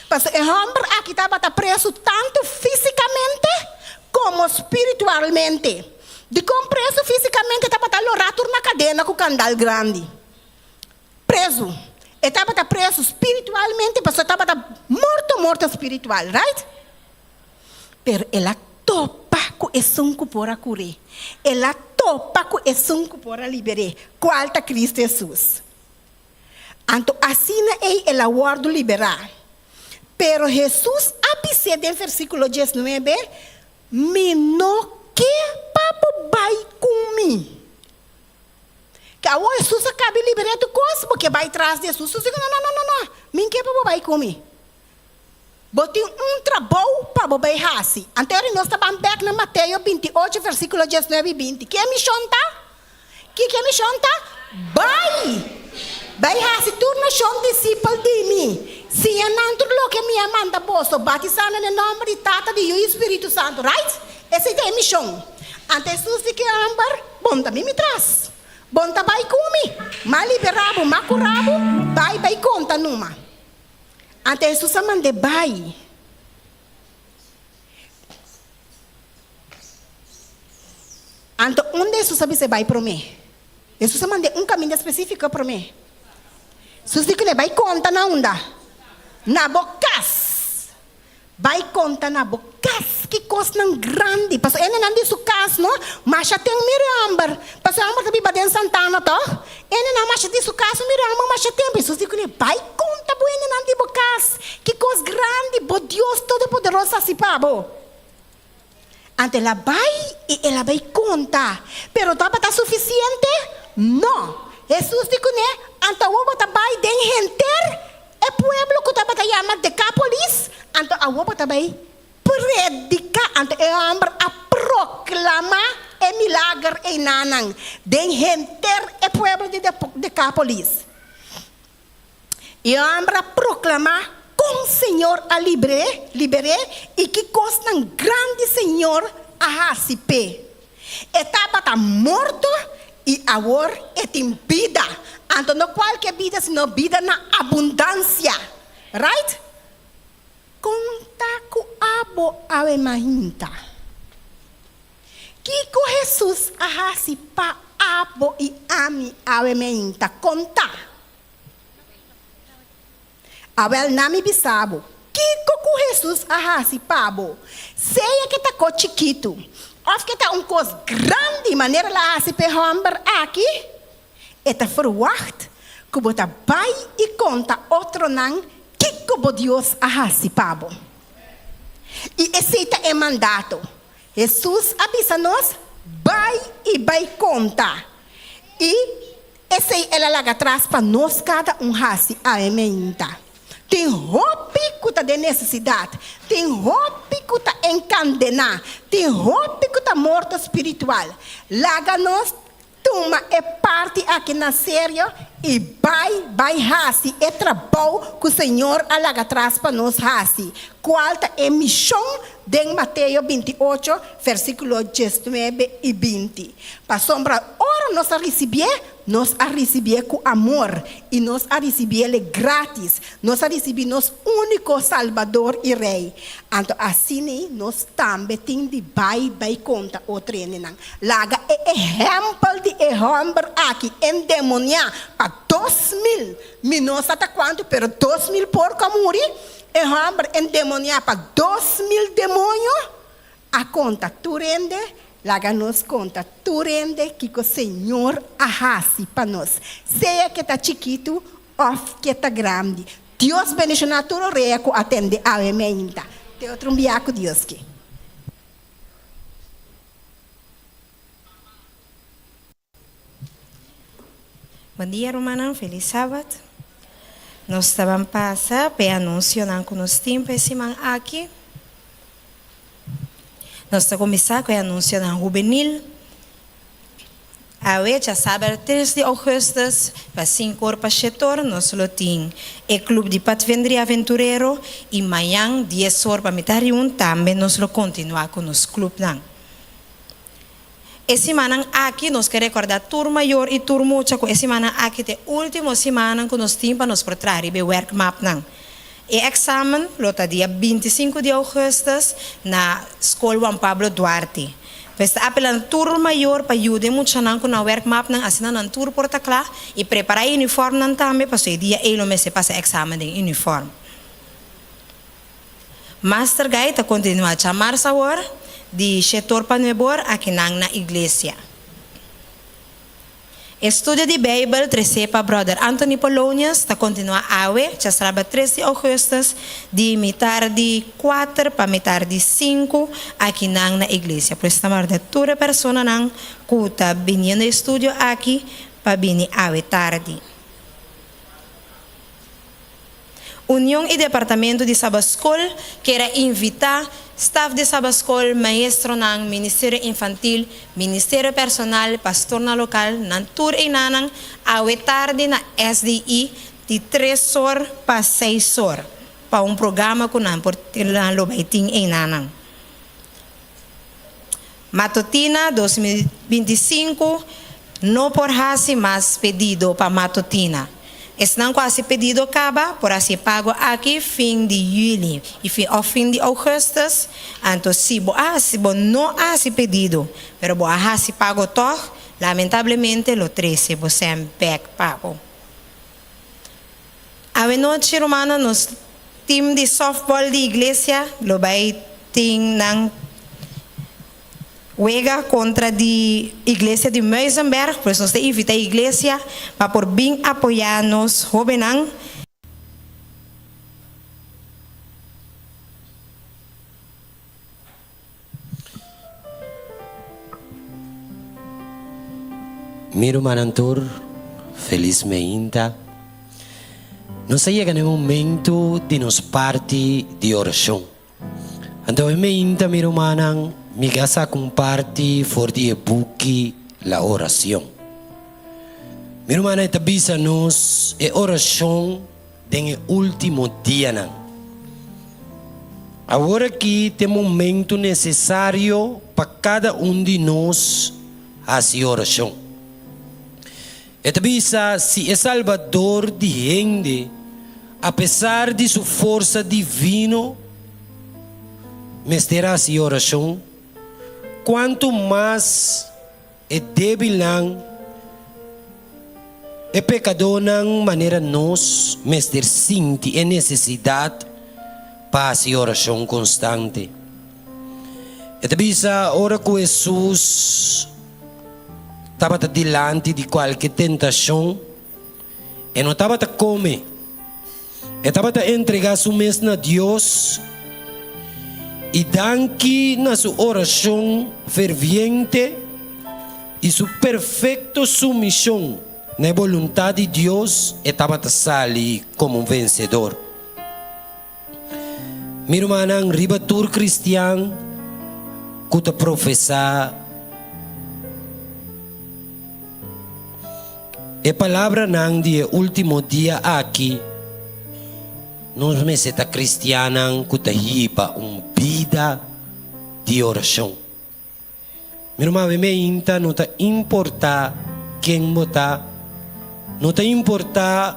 Mas o homem aqui estava preso tanto fisicamente como espiritualmente. De como preso fisicamente estava lorato na cadeia com o candal grande. Preso. Estava preso espiritualmente, mas estava morto espiritual, right? Pero ela topa com esse por curar. Ela topa com esse por liberar. Qual é Cristo Jesus? Então, assim ela guarda liberar. Pero Jesus, avisa em versículo 19, me no que papo vai comigo. Que agora Jesus acaba de liberar tu coisa, porque vai atrás de Jesus. Jesus diz, não. Me que papo vai comigo. Botei trabalho para vai fazer. Anterior nós estávamos back na Mateus 28, versículo 19 e 20. Que é missão tá? Que é missão tá? Vai fazer turno são discípulo de mim. Se é nanto lo que me manda posso batizando no nome de Tata e do Espírito Santo, right? Essa é a missão. Antes Jesus disse que ambar, bom também me traz. Bom vai comigo. Mas liberado, mas curado, vai conta numa. Antes Jesus manda vai. Então, onde Jesus sabe se vai para mim? Jesus manda caminho específico para mim. Jesus disse que vai conta na onda. Na bocas. Vai conta na bocas. Que coisa grande. Pastor, ele não disse o caso, não? Mas já tem mirambar. Pastor, amor também vai em Santana, tá? Ele não mais disse o caso, mirambar, mas já tem. Jesus disse que vai conta, ele não disse bocas. Que coisa grande. Bo Deus Todo-Poderoso assim, pabo. Ante ela vai e ela vai contar. Pero estava suficiente? Não. Jesus disse que ante o outro vai de gente. O pueblo que estava chamado Decápolis, então a outra também predica, então o homem a proclamar o milagre em Nanang, de enter o pueblo de Decápolis. E o homem a proclamar com o Senhor a liberar e que coisa grande Senhor a receber. Estava morto e agora tem vida. Então, não qualquer vida, senão vida na abundância. Right? Conta com a mahinta. Que com Jesus arrasi pa abo e ami a mahinta. Conta. Abel nami bisabo. Que com Jesus arrasi pa abo. Seja que tá com chiquito. Of que tá coisa grande, maneira lá arrasi pe homem aqui. Eta verwacht que você vai e conta outro não que Deus arrasi pabo. E esse é o mandato. Jesus avisa nós, vai e vai contar. E esse é ela lá atrás para nós cada rasi a emenda. tem roupa que está de necessidade, tem roupa que está encadenar, tem roupa que está morto espiritual. Laga nós toma é parte aqui na série e vai hasi é trabalho que o Senhor alaga traz para nós hasi. Qual é a missão de Mateus 28, versículo 19 e 20. Para sombra, ora nós a receber com amor e nós a receber ele grátis. Nós a receber nosso único Salvador e Rei. Então assim nós também temos de vai conta o treino. Laga é exemplo de exemplo aqui endemoniar para 2.000. Menos até quanto? Pero 2.000 porca morir. Endemoniar para 2.000 demônios. A conta tu rende. Laga nos conta tu rende que o Senhor arrase para nós. Seja que está chiquito ou que está grande. Deus bendice na tua reco atende a emenda. Te outro biaco Deus que. Bom dia, Romana. Feliz sábado. Nós estávamos passando para anunciar que nós temos essa semana aqui. Nós estamos começando com o anúncio na juvenil. A já sabe, 3 de agosto, para 5 horas para 7 horas, nós temos o Clube de Patvendria Aventureiro e amanhã, 10 horas para metade também, nós vamos continuar com o nosso clube. Essa semana aqui nós queremos recordar turma maior e turma útil. Essa semana aqui é a última semana que nós temos para nos portar o work map. O exame é dia 25 de agosto na Escola Juan Pablo Duarte. Está apelando turma maior para ajudar muito com o work map, assim na tour porta claro e preparar o uniforme também para o dia ele me se passa exame de uniforme. Master Guide continua a chamar essa hora de setor panebor aqui na igreja. Estudo de Bíblia, 13 para Brother Anthony Polonius, está continua a já será 13 de agosto, de metade 4 para metade 5, aqui na igreja. Por isso, estamos de toda pessoa que está vindo no estúdio aqui para vir a tarde. União e Departamento de Sabascol quer invitar staff de Sabascol, maestro ng Ministério Infantil, Ministério Personal, pastor na local, ng tour e nanang awe tarde na SDI de 3 horas para 6 horas para programa ko ng lobaiting e nanang. Matutina 2025, no por hasi mas pedido para matutina. Estão quase pedido acaba, por assim pago aqui fim de julho e fim de agosto. Então se não há pedido, pero bo há se pago toch, lamentavelmente lo 13 você é back pago. A noite romana nos time de softball de igreja lo vai ting nang juega contra a igreja de Meisenberg, por isso nós invitamos a igreja para por bem apoiar nos jovens. Miro manantur, feliz meinta. Nós chega no momento de nos parte de oração. Então, meinta miro manang mi gasa comparte for die buki la oração. Meu irmão, tabisa nos e oração den último dia nan. Agora que tem momento necessário para cada de nós fazer oração. E tabisa se é Salvador de gente, apesar de sua força divina, mestra a oração. Quanto mais é débil é pecador não maneira nós mestre sente a necessidade para a oração constante. E também a hora que Jesus estava diante de qualquer tentação, e não estava a comer, e estava a entregar sua mesmo a Deus. E danke na sua oração ferviente e sua perfeita submissão na vontade de Deus, estava ali como vencedor. Miro manang ribatur Cristian, kuta professar. E palavra nang dia último dia aqui, nós meseta cristianan kuta hipa vida de oração. Miro me inta não ta importa quem bota, não ta importa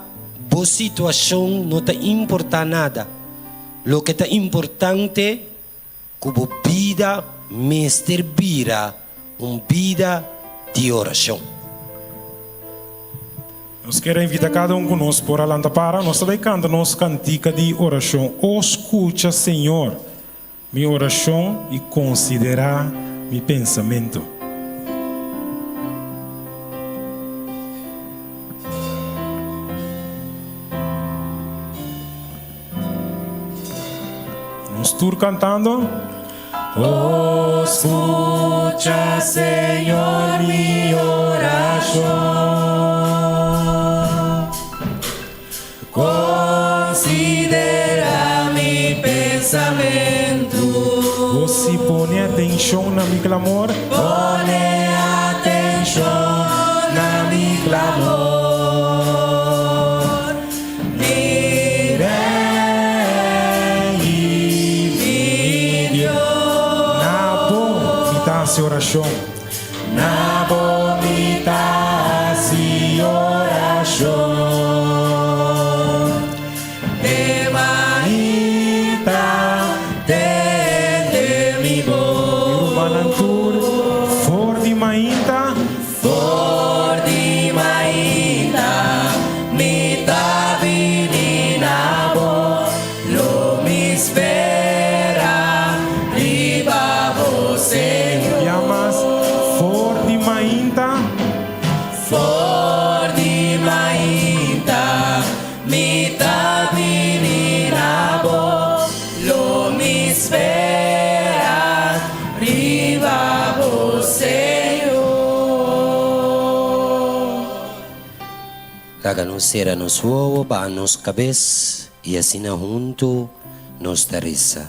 boa situação, não ta importa nada. Lo que está importante como vida me servira vida de oração. Nós queremos invitar cada conosco por alanta para nós também canta nossa cantica de oração. Escuta, Senhor, minha oração e considerar meu pensamento. Nós estamos cantando. Escuta, Senhor, minha oração. Considera mi pensamento. Você põe atenção na meu clamor. Pone atenção na mi clamor. Direi video. Na vomitase oração. Na vomitase oração. Kaga nos será nos voa, ba nos cabeça e assim junto nos tarissa.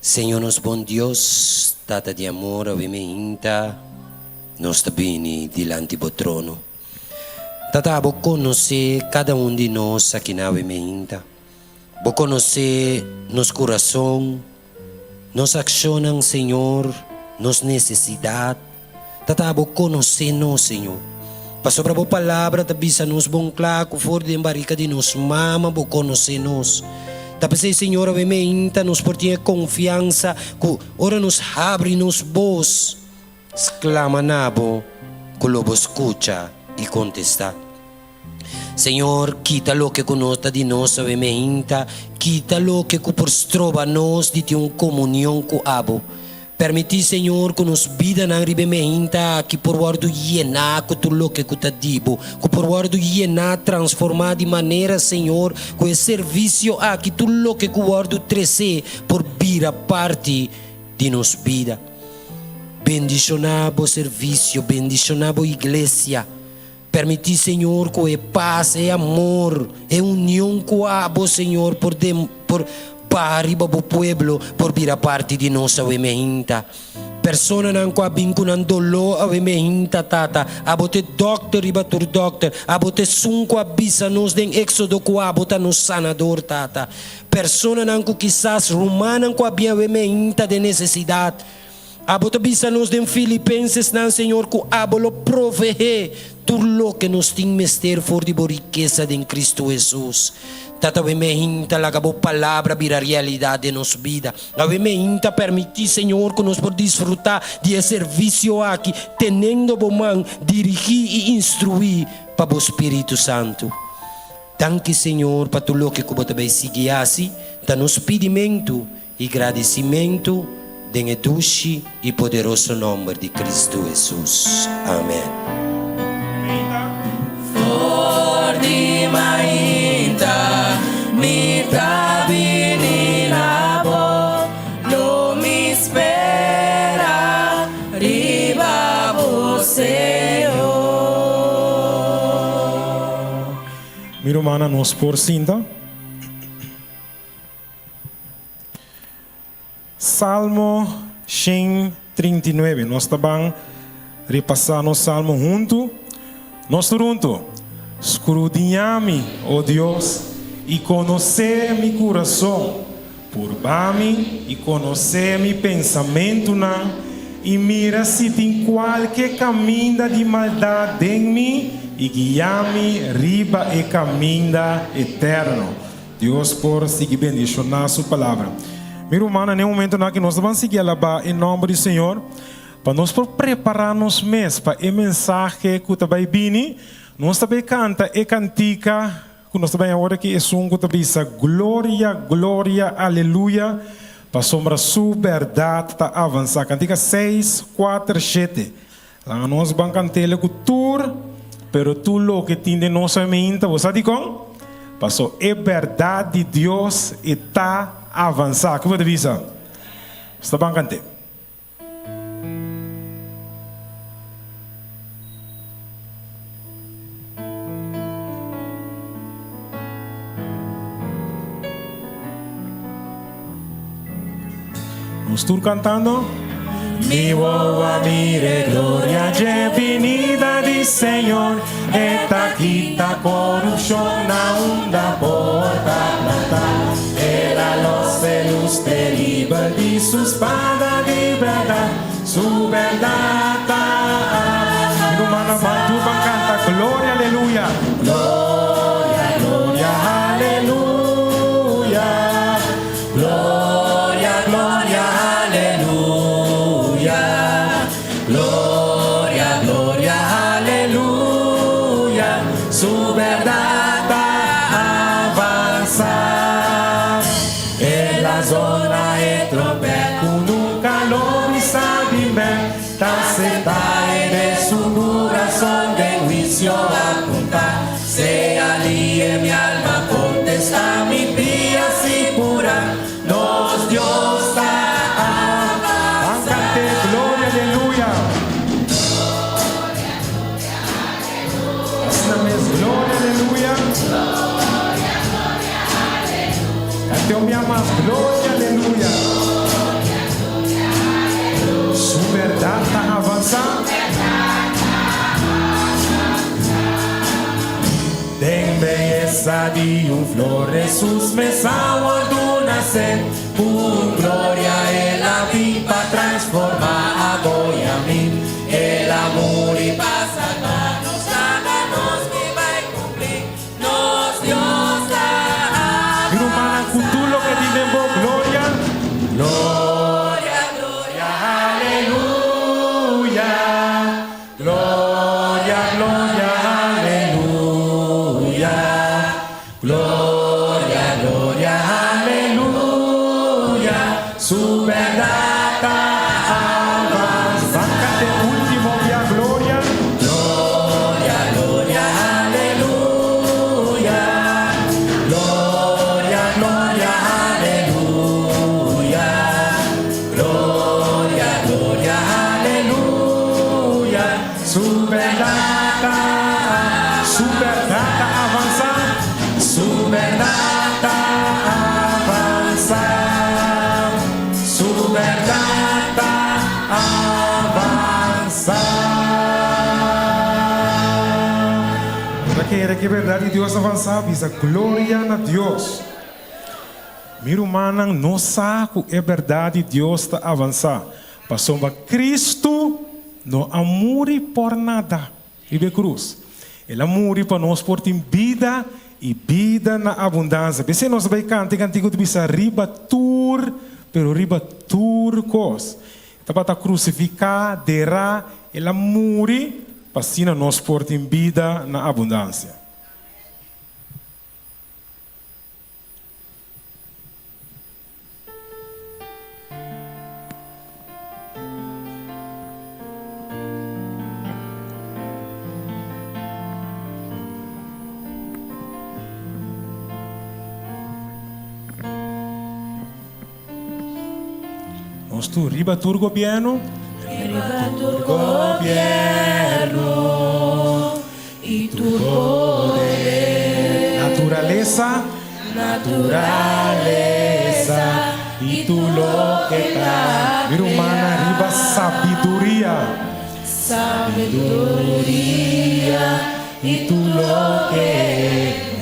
Senhor, nos bom Deus, tata de amor, ovimenta, nos tabini dilante do trono. Tata, vou conhecer cada de nós aqui na ovimenta. Vou conhecer nos coração, nos accionam, Senhor, nos necessidade. Tata, vou conhecer nós, Senhor. Para sobre a palavra, tabisa nos bom claro, for de embarica de nos mama, bo conhecer nos. Tapos, Senhor, obviamente, nos por ter confiança, que ora nos abre nos voz, exclama nabo, que lobo escuta e contesta. Senhor, quita lo que conosca de nós, obviamente, quita lo que por trova nós de ter uma comunhão com abo. Permiti, Senhor, que nos vida na ribementa, que por guardo llenar com tudo o que tu dibo, que por guardo llenar, transformar de maneira, Senhor, com o serviço aqui tudo o que tu guardo crescer por vir a parte de nos vida. Bendicionar o serviço, bendicionar a igreja. Permiti, Senhor, que o paz e amor e união com a Senhor, por para arriba do pueblo por vir a parte de nossa emenda. Persona não com a vinculan dolor a emenda tata. Abote doctor e batur doctor. Abote sunco abisa nos den exodo com a bota nos sanador tata. Persona não com quizás romana com a bia emenda de necessidade. Abote bisa nos den filipenses não Senhor com abolo provee tudo que nos tem mester for de riqueza de Cristo Jesus. Tata vemehinta lagabo palavra vira realidade de nos vida. A vemehinta permitir, Senhor, que nos por desfrutar de serviço aqui, tendo bom man, dirigir e instruir para o Espírito Santo. Danke, Senhor, para tudo que como também seguir assim, tá nos pedimento e agradecimento em doce e poderoso nome de Cristo Jesus. Amém. Mi tabini nabo, lo mi espera, riba você. Minha irmã nos por cinta. Salmo 139. Nós estamos repassando o Salmo junto. Nós juntos. Escudriña-me, ó Deus, e conhecer meu coração. Purba-me e conhecer meu pensamento, e mira se tem qualquer caminho de maldade em mim, e guia-me riba e caminho eterno. Deus por seguir bendicionar sua palavra. Meu irmão, nesse momento que nós vamos seguir alabar em nome do Senhor, para nós preparar-nos mesmo para a mensagem que vai vir. Nós também canta e cantica, que nós também agora que é som que também diz glória, glória, aleluia, para sombra sua verdade tá avançar. Cantica 6, 4, 7. Lá nós vamos cantar o tour, pero tu lo que tem de nossa mente, você diz com? Passou é verdade de Deus e tá avançar. Que você diz? Está bem cantar. Estou cantando. Mi boa mire gloria de venida de Senhor, eta quita corrupción na onda porta plata, era los celos terrible de su espada de verdad, su verdad. Mi hermana, tú vas a cantar gloria, aleluya. Gloria, gloria, aleluya. Gloria, gloria, aleluya. Gloria, gloria, aleluya. Su verdad avanza. En la zona de tropeco nunca lo sabe, tan sentada de su corazón de juicio apunta. Se alíe mi alma, contesta mi pía así pura. Nos Dios da cante gloria, aleluya. Gloria, aleluya. Cante mi más gloria, aleluya. Su verdad está avanzando. Den belleza de flores sus mesas do nascer. Por gloria ela vim para transformar agora a mim. El amor e passa nos nada nos que vai cumprir. Nos Deus dá. Vira uma cultura que tem gloria. Gloria, gloria, aleluia. Gloria, gloria, aleluia. Gloria, gloria, aleluia. Su verdad avanza. Cante último día, gloria. Gloria, gloria, aleluya. Gloria, gloria, aleluya. Gloria, gloria, aleluya. Su verdad avanza. Su verdad avanza. Su verdad avanza. Que verdade de Deus avançar, visa glória a Deus. Meu irmão, não sabe é verdade de Deus está avançar. Passou para Cristo, não amor por nada. E de cruz. Ele amor para nós por ter vida e vida na abundância. Pensei nós vai cantar cantigo de bisa riba tur, pero riba tur cos. Estava crucificar, derá, ele amor para nós por ter vida na abundância. Tu riba tu gobierno, Riba tu gobierno y tu poder. naturaleza, Naturaleza y tú lo que das. Mi hermana, arriba sabiduría. Sabiduría y tú lo que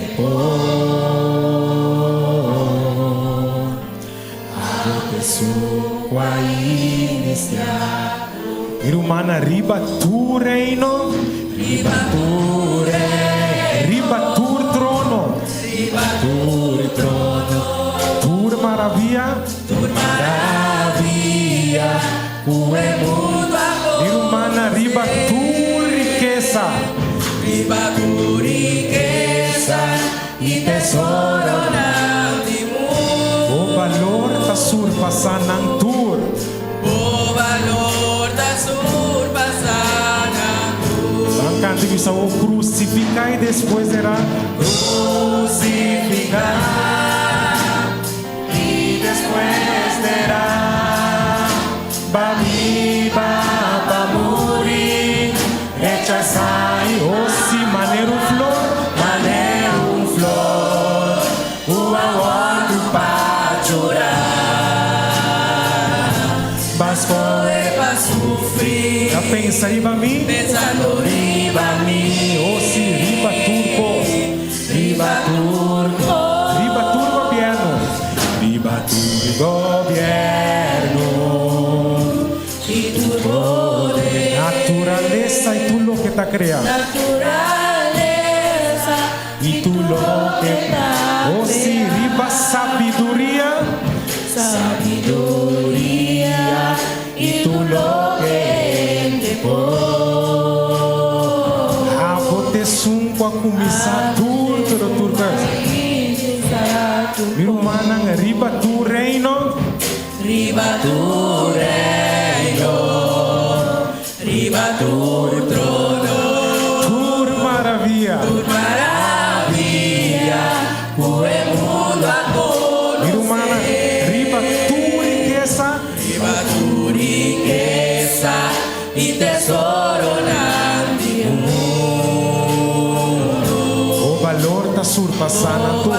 mi hermana, arriba tu reino, arriba tu trono, tu maravilla, mi hermana, arriba tu riqueza, y tesoro, o valor ta surpassando tur. Canto que só o crucificar e depois será crucificar e depois será viva para morir, rechazar o se maneiro flor, o aguardo para chorar, basco para sofrer, a pensar riba mim, pensando riba mim, o se riba turco governo, riba tur governo, e tu poder, naturaleza e tu lo que está creando, naturaleza e tu lo que está, o se riba sabiduría e tu lo que a começar tudo mi hermana, arriba tu reino, arriba tu trono, tu maravilla, mi hermana, arriba tu riqueza, y tesoro surpassando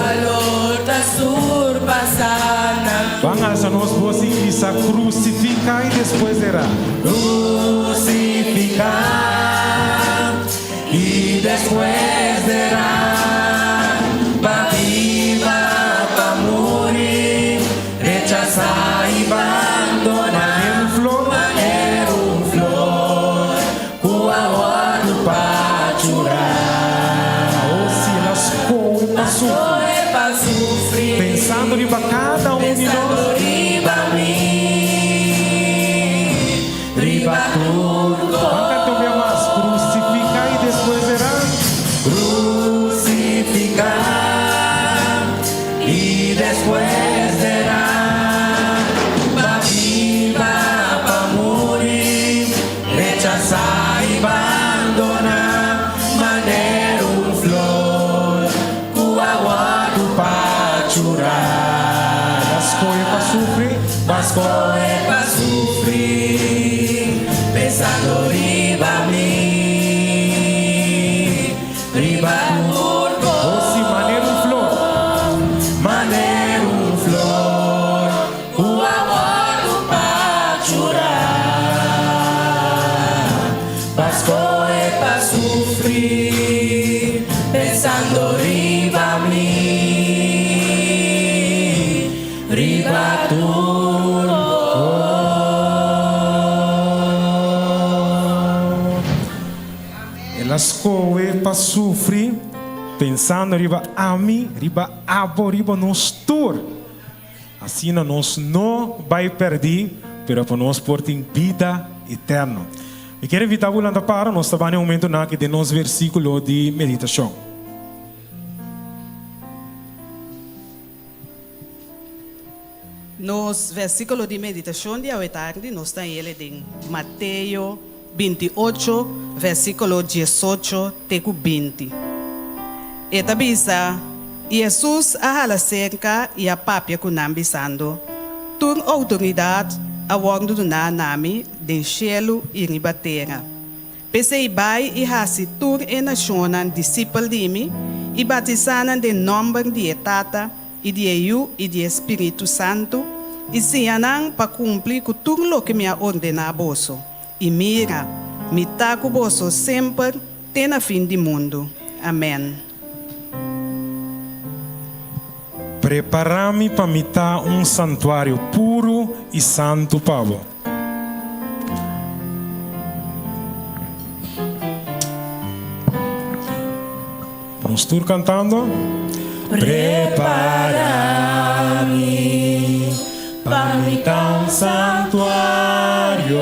van a nos vos inglesa crucificar e depois será crucificar e depois será viva para morir, rechazar e abandonar um flor com aguardo para chorar, ou se lascou para sofrer, pensando em cada de nós, riba tudo, quanto tu vê mais, crucificar e depois será crucificar e depois será viva para morir, rechazar e abandonar, maneiro flor, com aguardo para chorar, mas corre para sofrer, pensando riba mim, riba turco, doce maneiro flor, o aguardo para chorar, mas corre para sofrer, pensando riba mim, riba turco. Elas coe para sofrer, pensando riba a mim, riba abo, riba nos tur. Assim nós não vai perder, pero para nós por ter vida eterna. Eu quero invitar você a para nós trabalhar um momento na que de nos versículo de meditação. Nos versículos de meditação de hoje tarde, nós estamos em Mateus 28, versículo 18 até 20. E tabisa, Jesus a cerca e a papia com ambisando, tur autoridade a wando do nami den cielo e riba terra. Pese bai e hasi tur e nacionan discípulo de mim e batizanan de nome de Tata e de Eu e de Espírito Santo E se anang para cumprir com tudo o que me ordena bosso. E mira, me tá com bosso sempre, até na fim do mundo. Amém. Prepara-me para me dar santuário puro e santo, Pablo. Vamos estar cantando. Prepara-me para me dar santuário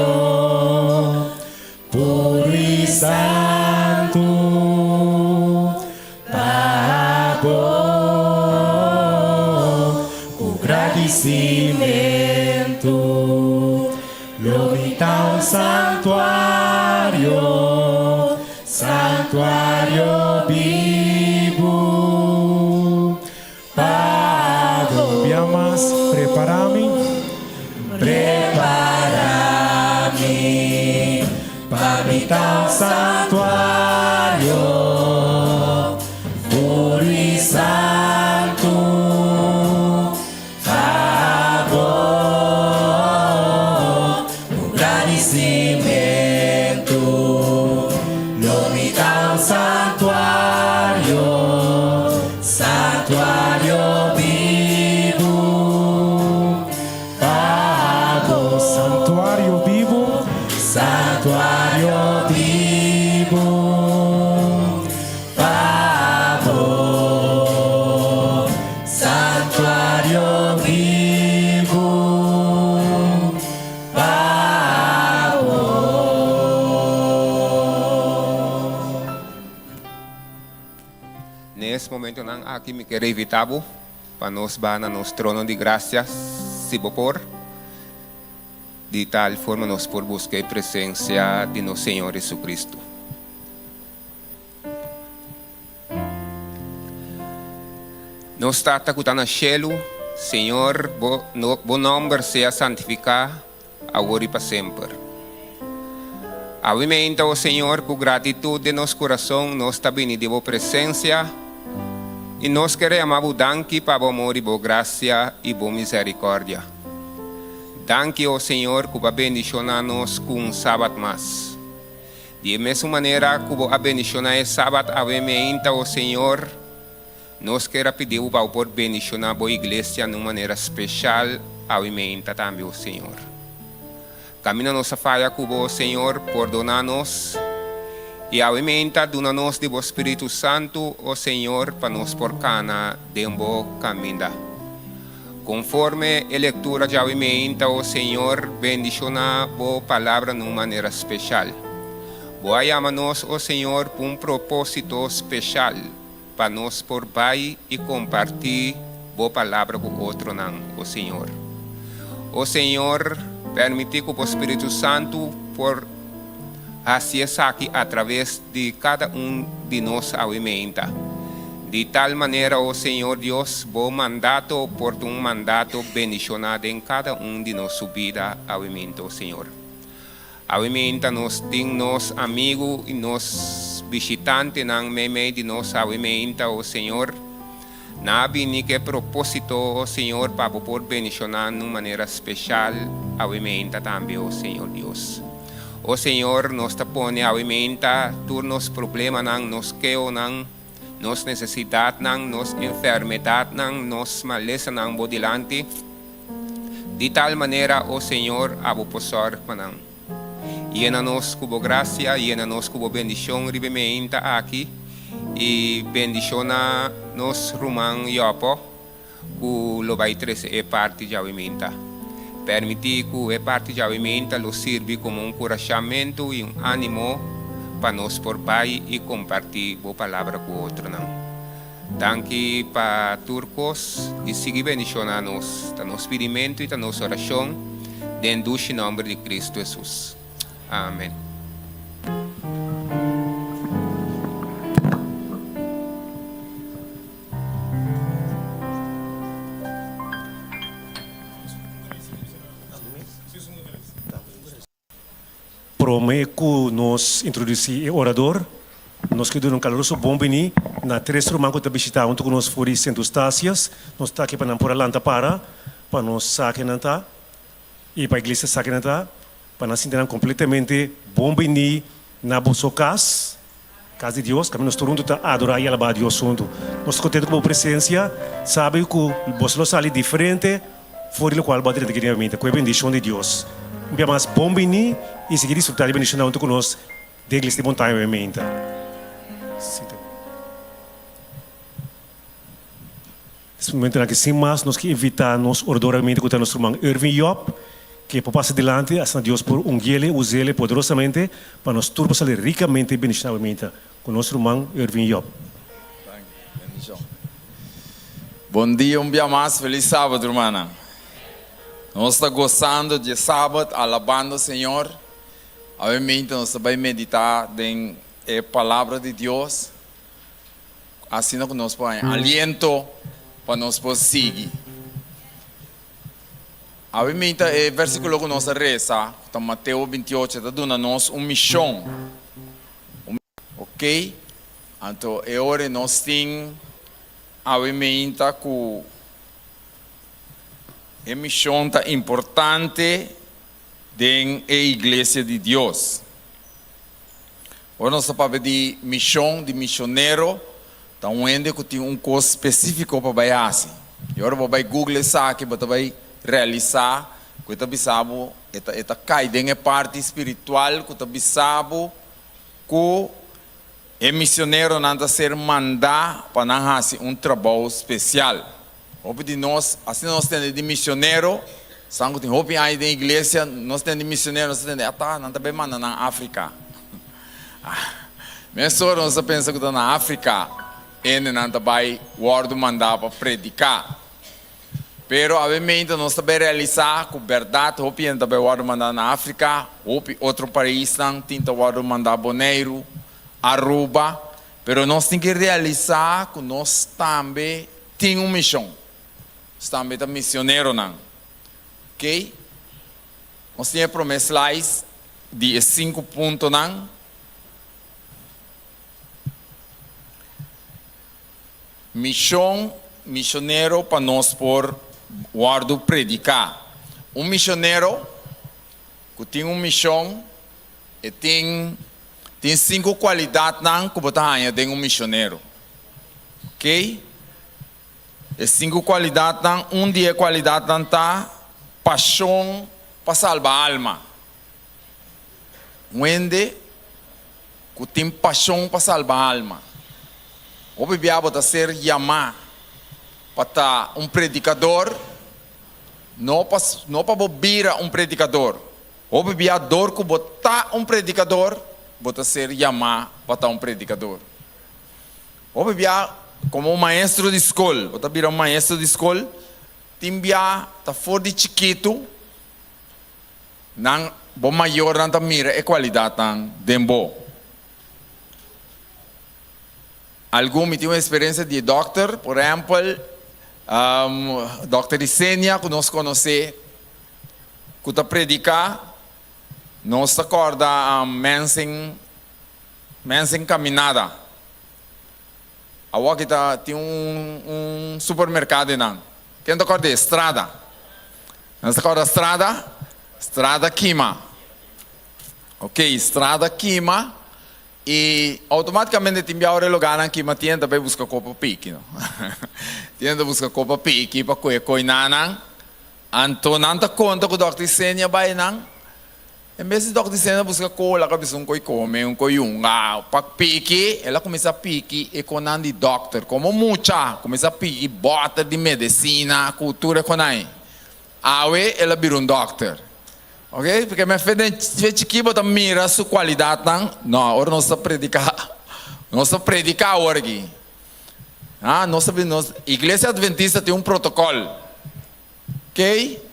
puro e santo, agradecimento, lobitão santuário, santuário vivo, Pablo, mas prepara-me, prepara-me, para habitar santuário, puro e santo. Santuário vivo, Pago. Santuário vivo, santuário vivo, Pago. Santuário vivo, Pago. Nesse momento, nang aqui me quero evitar para nós na nosso trono de graça, se por de tal forma nós por buscar a presença de nosso Senhor Jesus Cristo. Nós está no cielo, Senhor, bom nome seja santificado, agora e para sempre. Avimenta o Senhor com gratitude de nosso coração, nós está bem de boa presença. E nós queremos danke para o amor e boa graça e boa misericórdia. Danke ao Senhor que vai bendicionar-nos com um sábado mais. De mesma maneira que vai bendicionar esse sábado, avimenta ao Senhor, nós queremos pedir para por bendicionar a igreja de uma maneira especial, avimenta também o Senhor. Camina nossa falha com o Senhor, perdonar-nos. E aumenta dona-nos de o Espírito Santo, o Senhor, para nos porcana de um bom caminho. Conforme a leitura de aumenta, o Senhor bendiciona a palavra de uma maneira especial. Boa chama-nos, o Senhor, por um propósito especial, para nos por pai e compartilhar a palavra com o outro, não, o Senhor. O Senhor permite que o Espírito Santo por assim aqui através de cada de nós alimenta. De tal maneira, o Senhor Deus, bom mandato, por um mandato bendicionado em cada de nossa vida, alimenta o Senhor. Alimenta-nos, nos amigos e nos visitantes, não meme de nós, alimenta o Senhor. Nabi ni que propósito, o Senhor, para por bendicionar de maneira especial, alimenta também o Senhor Deus. O Senhor nos põe alimenta todos os problemas, nos queos, nos necessidades, nos enfermidades, nos maleza, por delante. De tal maneira, o Senhor, abuposor, llena-nos com graça, llena-nos com bendição, ribementa aqui, e bendiciona-nos rumang yopo, que lo vai trazer parte de alimenta. Permitir que a parte de alimenta lo sirva como encorajamento e ânimo para nós por pai e compartilhar a palavra com o outro. Danke para turcos e seguir bendicionando-nos, no nosso pedimento e na nossa oração, dentro do nome de Cristo Jesus. Amém. Prometo nos introduzir o orador. Nós queremos um caloroso bom bem na três romanos que visitar junto com nós fora Centro Estácias. Nós está aqui para não por Alanta para. para nós saquenanta e para a igreja saquenanta, para nós sentirmos completamente bom bem na nossa casa de Deus, que nós todos estamos adorar e alabar a Deus junto. Nós estamos contentes com a presença, sabe que você sai diferente, fora do qual bater dignamente, com a bendição de Deus. Bem mais bom bem e seguir desfrutar a bendição junto conosco, da igreja de montanha obviamente. Nesse momento, sem mais, nós queremos evitar nos oradoramente com o nosso irmão Irving Job, que por passar adiante, a Deus por ungir-lhe, usar-lhe poderosamente, para nós todos sair ricamente e bendicionalmente com o nosso irmão Irving Job. Bom dia, dia mais, feliz sábado, irmã. Nós estamos gostando de sábado, alabando o Senhor. Obviamente, nós vamos meditar na palavra de Deus. Assim que nós põe aliento para nós seguir. Obviamente, o versículo que nós reza, Mateus 28, está dando-nos uma missão. Ok? Então, agora nós temos, obviamente, que a missão importante dentro da igreja de Deus. Agora nós estamos falando de missão, de missionário, então onde que tem coisa específica para fazer. E agora vai Google isso aqui, vai realizar, que está bisabo, está cai dentro da parte espiritual, que está bisabo, que o missionário não está ser mandado para fazer trabalho especial. Hoje de nós, assim nós temos de missionário, sangue tem hoje aí da igreja, nós temos de missionário, nós temos de não também manda na África. Mas só nós pensamos que está na África, ele não vai word mandar para predicar. Pero obviamente nós também realizar com verdade, hoje ele também word mandar na África, hoje outro país não tem word mandar Bonaire, Aruba, pero nós temos que realizar que nós também temos uma missão. Também está missionário não, ok? Nós temos promessas lá de 5 pontos não. Missão, missionário para nós por guardo predicar. Missionário que tem uma missão e tem 5 qualidades não que botar aí tem missionário, ok? E 5 qualidades, dia qualidade tá paixão para salvar a alma. Onde que tem paixão para salvar a alma. O bebê bota ser chamar para predicador, não para bobir predicador. O bebê ador que botar predicador, bota ser chamar para predicador. O bebê como maestro de escola, bota virar maestro de escola, timbia tá fora de chiquito, não bom maior não tá mira é qualidade não dembo. Algum me tem uma experiência de doctor, por exemplo, Dr. Isenia, que nós conhecemos, que está predicar, nós acorda mensem caminhada. Agora kita tem supermercado não. Quem está acorda estrada? Nós acorda estrada queima. Ok, estrada queima e automaticamente tem a hora lugar na queima tienda vai buscar copa pique, não? Tienda busca copa pique para coi não. Então não tá conta que o Dr. Isenia vai não. Em vez de Dr. Isenia busca cola, cabeça coi come, coi para pique, ela começa a pique e com de doctor, como mucha, começa a pique bota de medicina, cultura com aí. Awe ela vira doctor. Ok? Porque me fez que botar mira sua qualidade não, agora nós estamos predicar agora aqui. Igreja Adventista tem protocolo. Ok?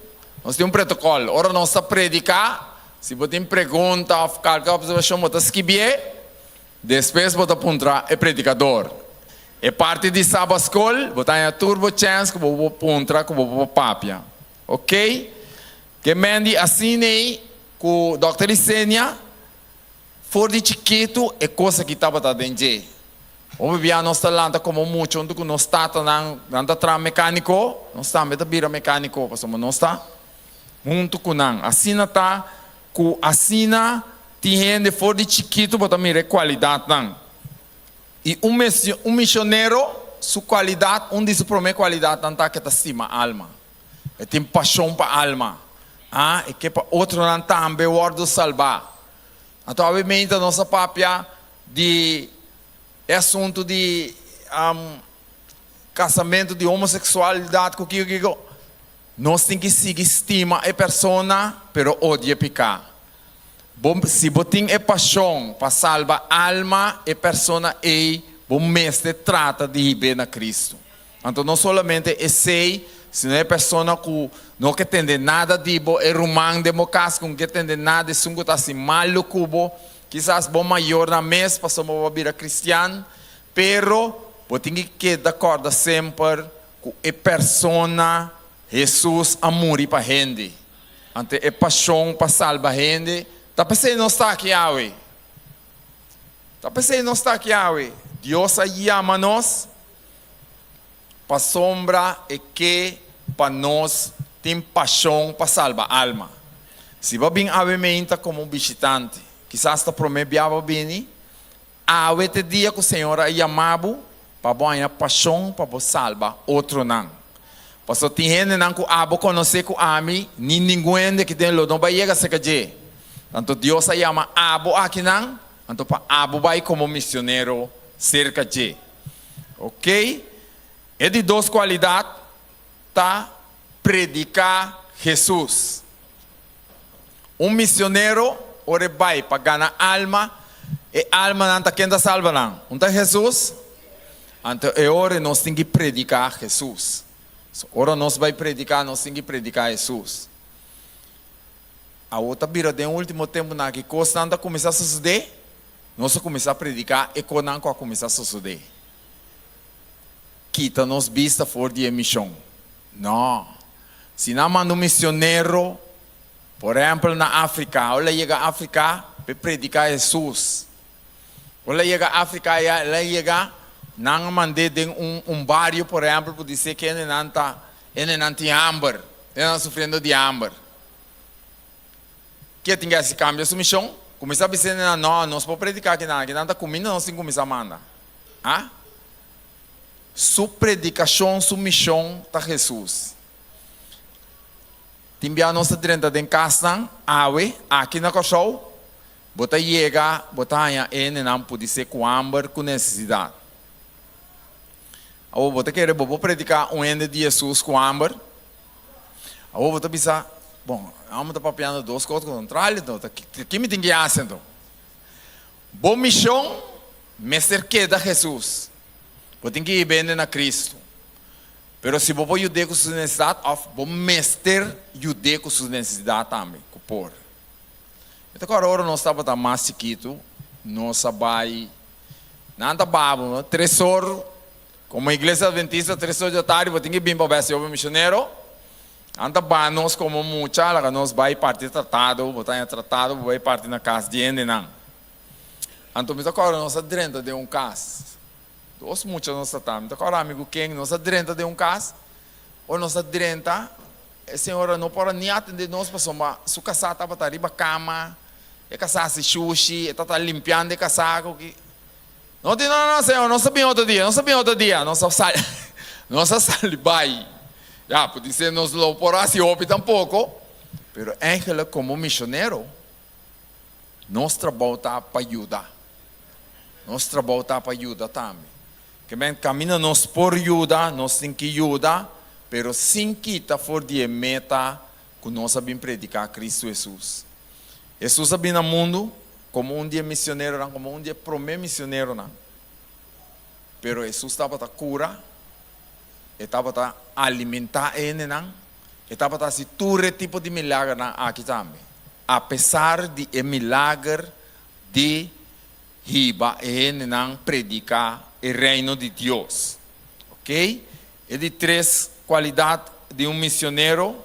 Nós temos protocolo. Agora nós estamos predicar. Se você tem pergunta, qualquer observação, você escreve. Depois você apontar é predicador. É parte de sábado escola, você tem a turbo chance que você apontar que você papia. Ok? Que mande assim aí com o Dr. Isenia, for de chiquito é coisa que estava dentro. Ou via nós talanta como muito, onde nós está nanda tra mecânico, nós está meta bira mecânico, pastor, nós está junto com nang. Assina tá, com assina tihende for de chiquito, bota mire qualidade nang. E missionário, sua qualidade, onde se promete qualidade, não tá que tá cima alma. E tem paixão para alma. Ah, e que para outro não também o salvar. Então, obviamente, a nossa papia de assunto de casamento, de homossexualidade, nós temos que seguir estima a pessoa, pero odia picar. Se você tem paixão para salvar a alma, a pessoa é bom mestre trata de viver na Cristo. Então, não somente é sei, se não é pessoa que não entende nada de bo, é romano democrático, não entende nada, sungo tá assim malo cubo, quizás bom maior na mês, para uma vida cristiana, pero você tem que dar acordo sempre com a pessoa, Jesus, amor para a gente. Então, é paixão para salvar a gente. Tá pensando não está aqui, Yahweh. Tá pensando não está aqui, Yahweh. Deus chama-nos para sombra e que para nós tem paixão para salvar a alma. Se vai bem obviamente como um visitante, quizás está prometendo bem, a este dia que o Senhor é chamado para ganhar paixão para salvar outro não. Pastor tem gente não que abo conhecer com ami, nem ninguém que tem não vai chegar a ser. Tanto Deus chama abo aqui não, então para abo vai como missionário cerca de. Ok? É de duas qualidades, tá? Predicar Jesus. Um missionário, ora vai para ganhar alma, e alma não está quem está salva não. Não está Jesus? Então é hora nós temos que predicar Jesus. Ora nós vai predicar, nós temos que predicar Jesus. A outra vira de último tempo na que coisa anda começar a suceder, nós começar a predicar e quando não começar a suceder. Quita nos vista fora de missão. Não. Se não manda um missionário, por exemplo, na África, olha chega a África para predicar Jesus. Olha chega a África, olha chega, não mandei de um bairro, por exemplo, para dizer que ele não tem hambre, ele não está sofrendo de hambre. Que tem que esse cambio de missão? Começar a dizer, não, nós podemos predicar que não está comendo, nós temos que começar a mandar. Ah? Sua predicação, sua missão está Jesus. Timbia nossa direita de casa, aqui na Cochou, bota chega, bota aí, não pode ser com hambre, com necessidade. Ou bota querer, vou predicar um ende de Jesus com hambre. Ou bota pensar, bom, vamos estar papiando duas coisas contrárias, então, que me tem que fazer, então? Boa missão, mestre que da Jesus. Você tem que ir bem na Cristo. Mas se você ajudar com suas necessidades, você mestre ajudar com suas necessidades também. Então, agora nós estamos mais chiquito, nós sabemos, não está babo, 3 horas, como a igreja adventista, 3 horas da tarde, você tem que vir para ver se eu sou missionário. Anda bom, nós como muita, nós vai partir tratado, botar em tratado, vai partir na casa de ainda não. Então, agora nós dentro de casa. Dos muitos nós estamos. Então, agora amigo quem nós dentro de casa, ou nós dentro, a senhora não pode nem atender nós para somar, sua casa estava tá riba cama, a casa se sushi, está limpando a casa, não, senhor, não sabia outro dia, nós sai vai. Já, pode ser nos lo por assim opi tampouco, pero Ángela como missionário, nós trabalhamos para ajudar. Nós trabalhamos para ajudar também. Que bem, caminha nós por ajuda, nós temos que ajudar, pero sem quitar fora de meta que nós sabemos predicar Cristo Jesus. Jesus sabia no mundo como um dia missionário, como um dia primeiro missionário, não. Pero Jesus estava a cura. Estava a alimentar ele, não? Estava a fazer todo tipo de milagre aqui também. Apesar de milagre de riba, ele não predicar o reino de Deus. Ok? É de 3 qualidades de um missionário.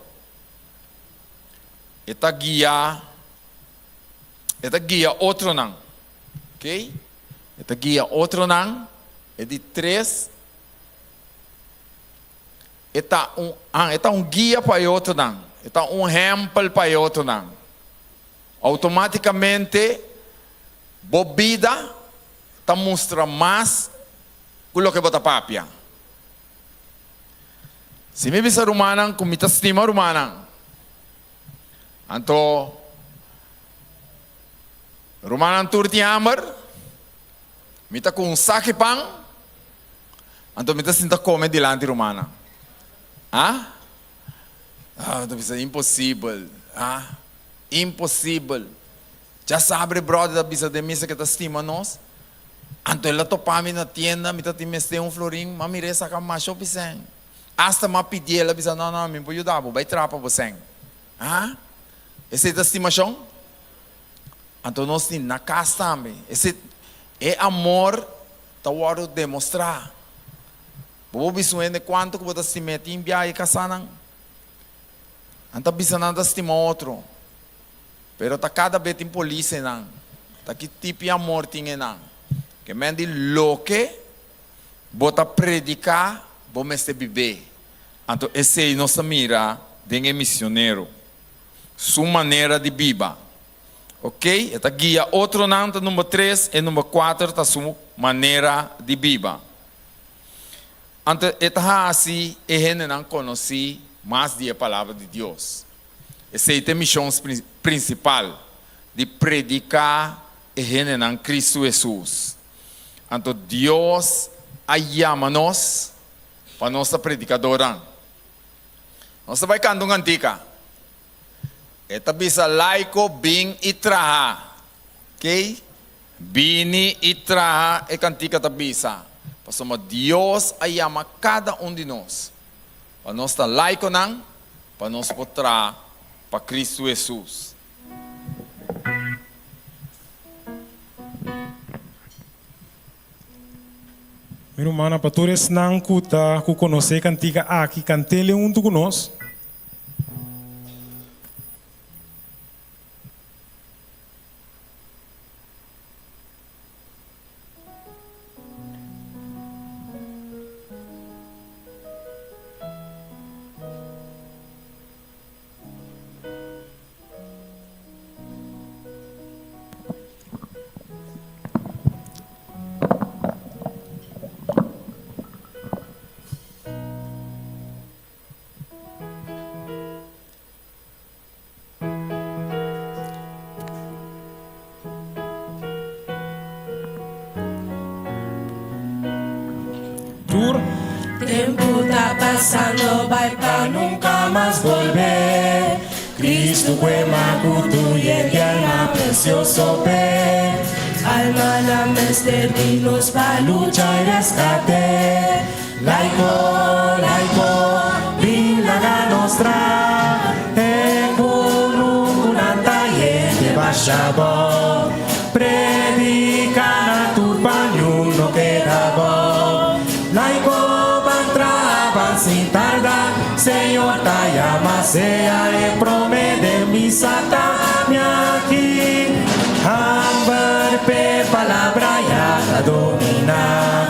Está guia outro não. Ok? Está guia outro não. e de 3, está um guia para outro não, está um exemplo para outro não. Automaticamente, bobida está mostra mais o que bota papia. Se me bisa rumanan, kumita estima rumanan. Anto rumanan turti amar, mita com saque pang, anto mita sinta come dilante rumana. Ah? Ah, então bisa impossível. Ah? Impossível. Já sabe, brother, da bisa de misa que ta estima nós? Anto ela topami na tienda, mita ti meste um florim, mamire sa macho piseng. Hasta ma pedir ela bisa não, me pode ajudar, vai trapa você. Ah? Essa é a estimação? Então nós temos na casa também. Esse é amor que eu quero demonstrar. Vou ver de quanto que você se mete em viagem casando. Então bisa nada estima outro. Pero tá cada vez em polícia não. Tá que tipo de amor tinha não. Que mende louque, bota predicar, vou mestre viver. Então esse é nossa mira de missionário. Sua maneira de viver. Ok? Esta guia outro não, número 3 e número 4 está sua maneira de viver. Então, esta assim, a gente não conhece mais de a palavra de Deus. Essa é a missão principal, de predicar a gente em Cristo Jesus. Então, Deus chama-nos para nossa predicadora. Nós vai cantar uma cantica. Esta bisa laico bin e traha. Ok? Bini e traha é cantica da bisa. Pastor, Deus chama cada de nós. Para nós estar laico não, para nós poder para Cristo Jesus. Meu irmão, para todos não cuta, que conhecer cantiga aqui, cantele junto conosco. Tiempo está pasando, va para nunca más volver. Cristo fue macuto y el alma precioso pe. Alma la dinos para lucha y rescate. Laico, laico, vila nostra. E con una talle de bachabo. Predica na turba no queda bo. Laico sin tarda, Señor ta llama, sea e promete mi sata mi aquí. Amber pe palabra ya la domina.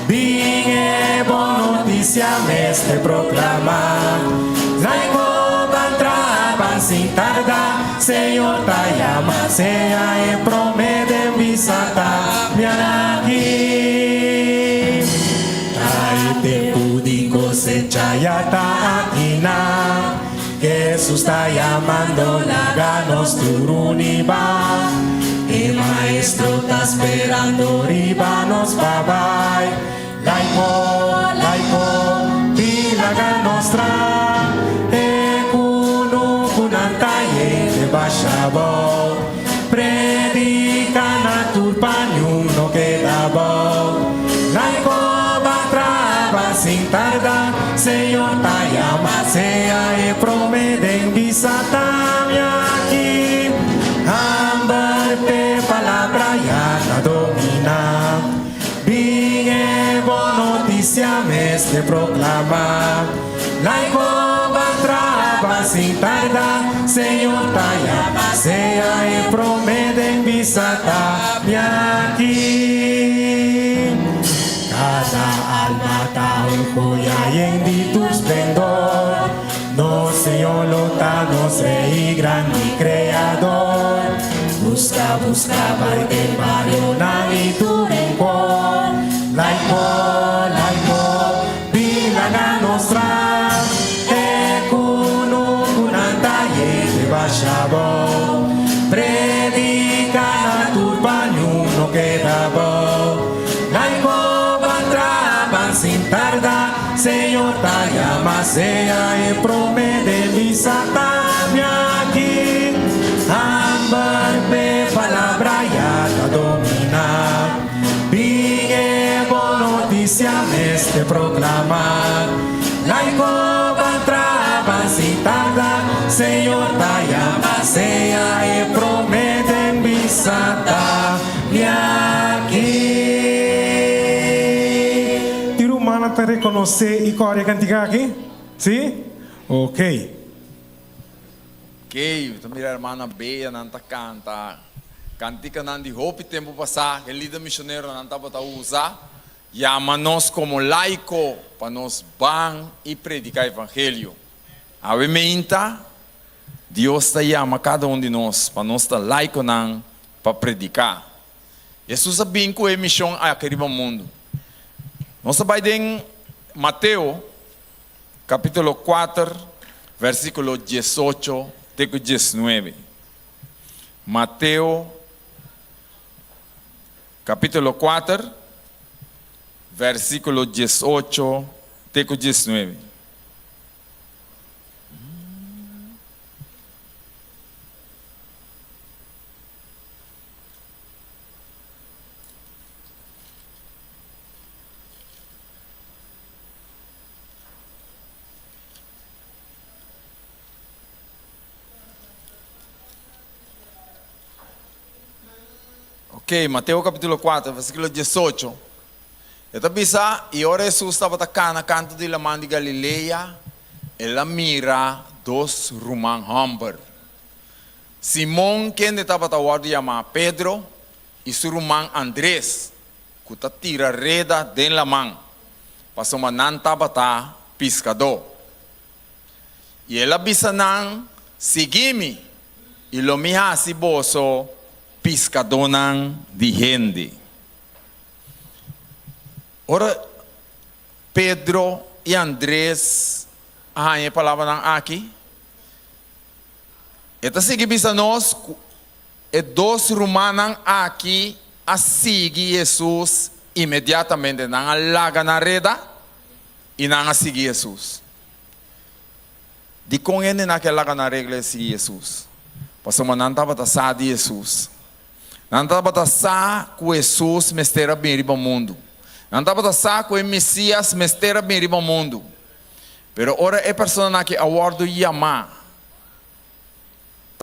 Bien buena noticia me este proclama. Laico van sin tarda, Señor ta llama, sea e promete mi sata mi aquí. Hay tiempo de cosecha ya está aquí na. Jesús está llamando, láganos turuniba. El maestro está esperando, ribanos babay. Laico, laico, vilaga nostra. E kunu kunantaye de bachabo. Predica na turpanyo no queda bo. Laico sin tarda, Señor ta llama, sea e promete en visata mi aquí. Ambar pe palabra ya la domina. Bien buena noticia me este proclama. Laico va sin tarda, Señor ta llama, sea e promete en visata mi aquí. alma taon kuya en di tu esplendor. No Señor lotanos rey grande y creador. Busca, busca, baite barrio nang itu rincón. Laiko, bilangan nostra. E kuno kunanta ye bashabo. Predica na turba no queda bo. Laiko bantraban sin tarda. Señor ta llama sea e promete visatame aquí. Ambar pe palabra ya ta domina. Bien noticia este proclamar. Laico bantraba sin tarda. Señor ta llama sea e prometen visatame aquí. Mana te reconoce y corre cantiga aquí? ¿Sí? Ok. Ok, então mira hermana Bea nanta canta. Cantica nandi hope tempo passar, que líder missioneiro nanta bota usar. Llama-nos como laico para nos ban e predicar evangelho. Obviamente, Deus te chama cada de nós para nós estar laico não para predicar. Jesus sabia que é missão aqui no mundo. Nós vamos em Mateus, capítulo 4, versículo 18 até 19. Mateus, capítulo 4, versículo 18 até 19. Ok, Mateus capítulo 4, versículo 18. Esta bisa, e ora Jesus estava atacando a canto de la mãe de Galileia, ela mira dos rumang hamber. Simão, quem estava a chamar Pedro, e seu rumang Andrés, que está tira reda dentro da mão, para uma não estava pescador. E ela bisa não, segui-me, e lo miha si boso, pescador de gente. Ora, Pedro e Andrés, a palavra aqui. Esta sigue bisa nós, e dois romanos aqui, a seguir Jesus imediatamente, não larga na reda, e não a seguir Jesus. De com ele naquela larga na regra seguir Jesus. Passou não estava a de Jesus. Não estava a que Jesus mestera bem no mundo. Não estava a que o Messias mestera bem no mundo. Pero ora é pessoa que a word chamar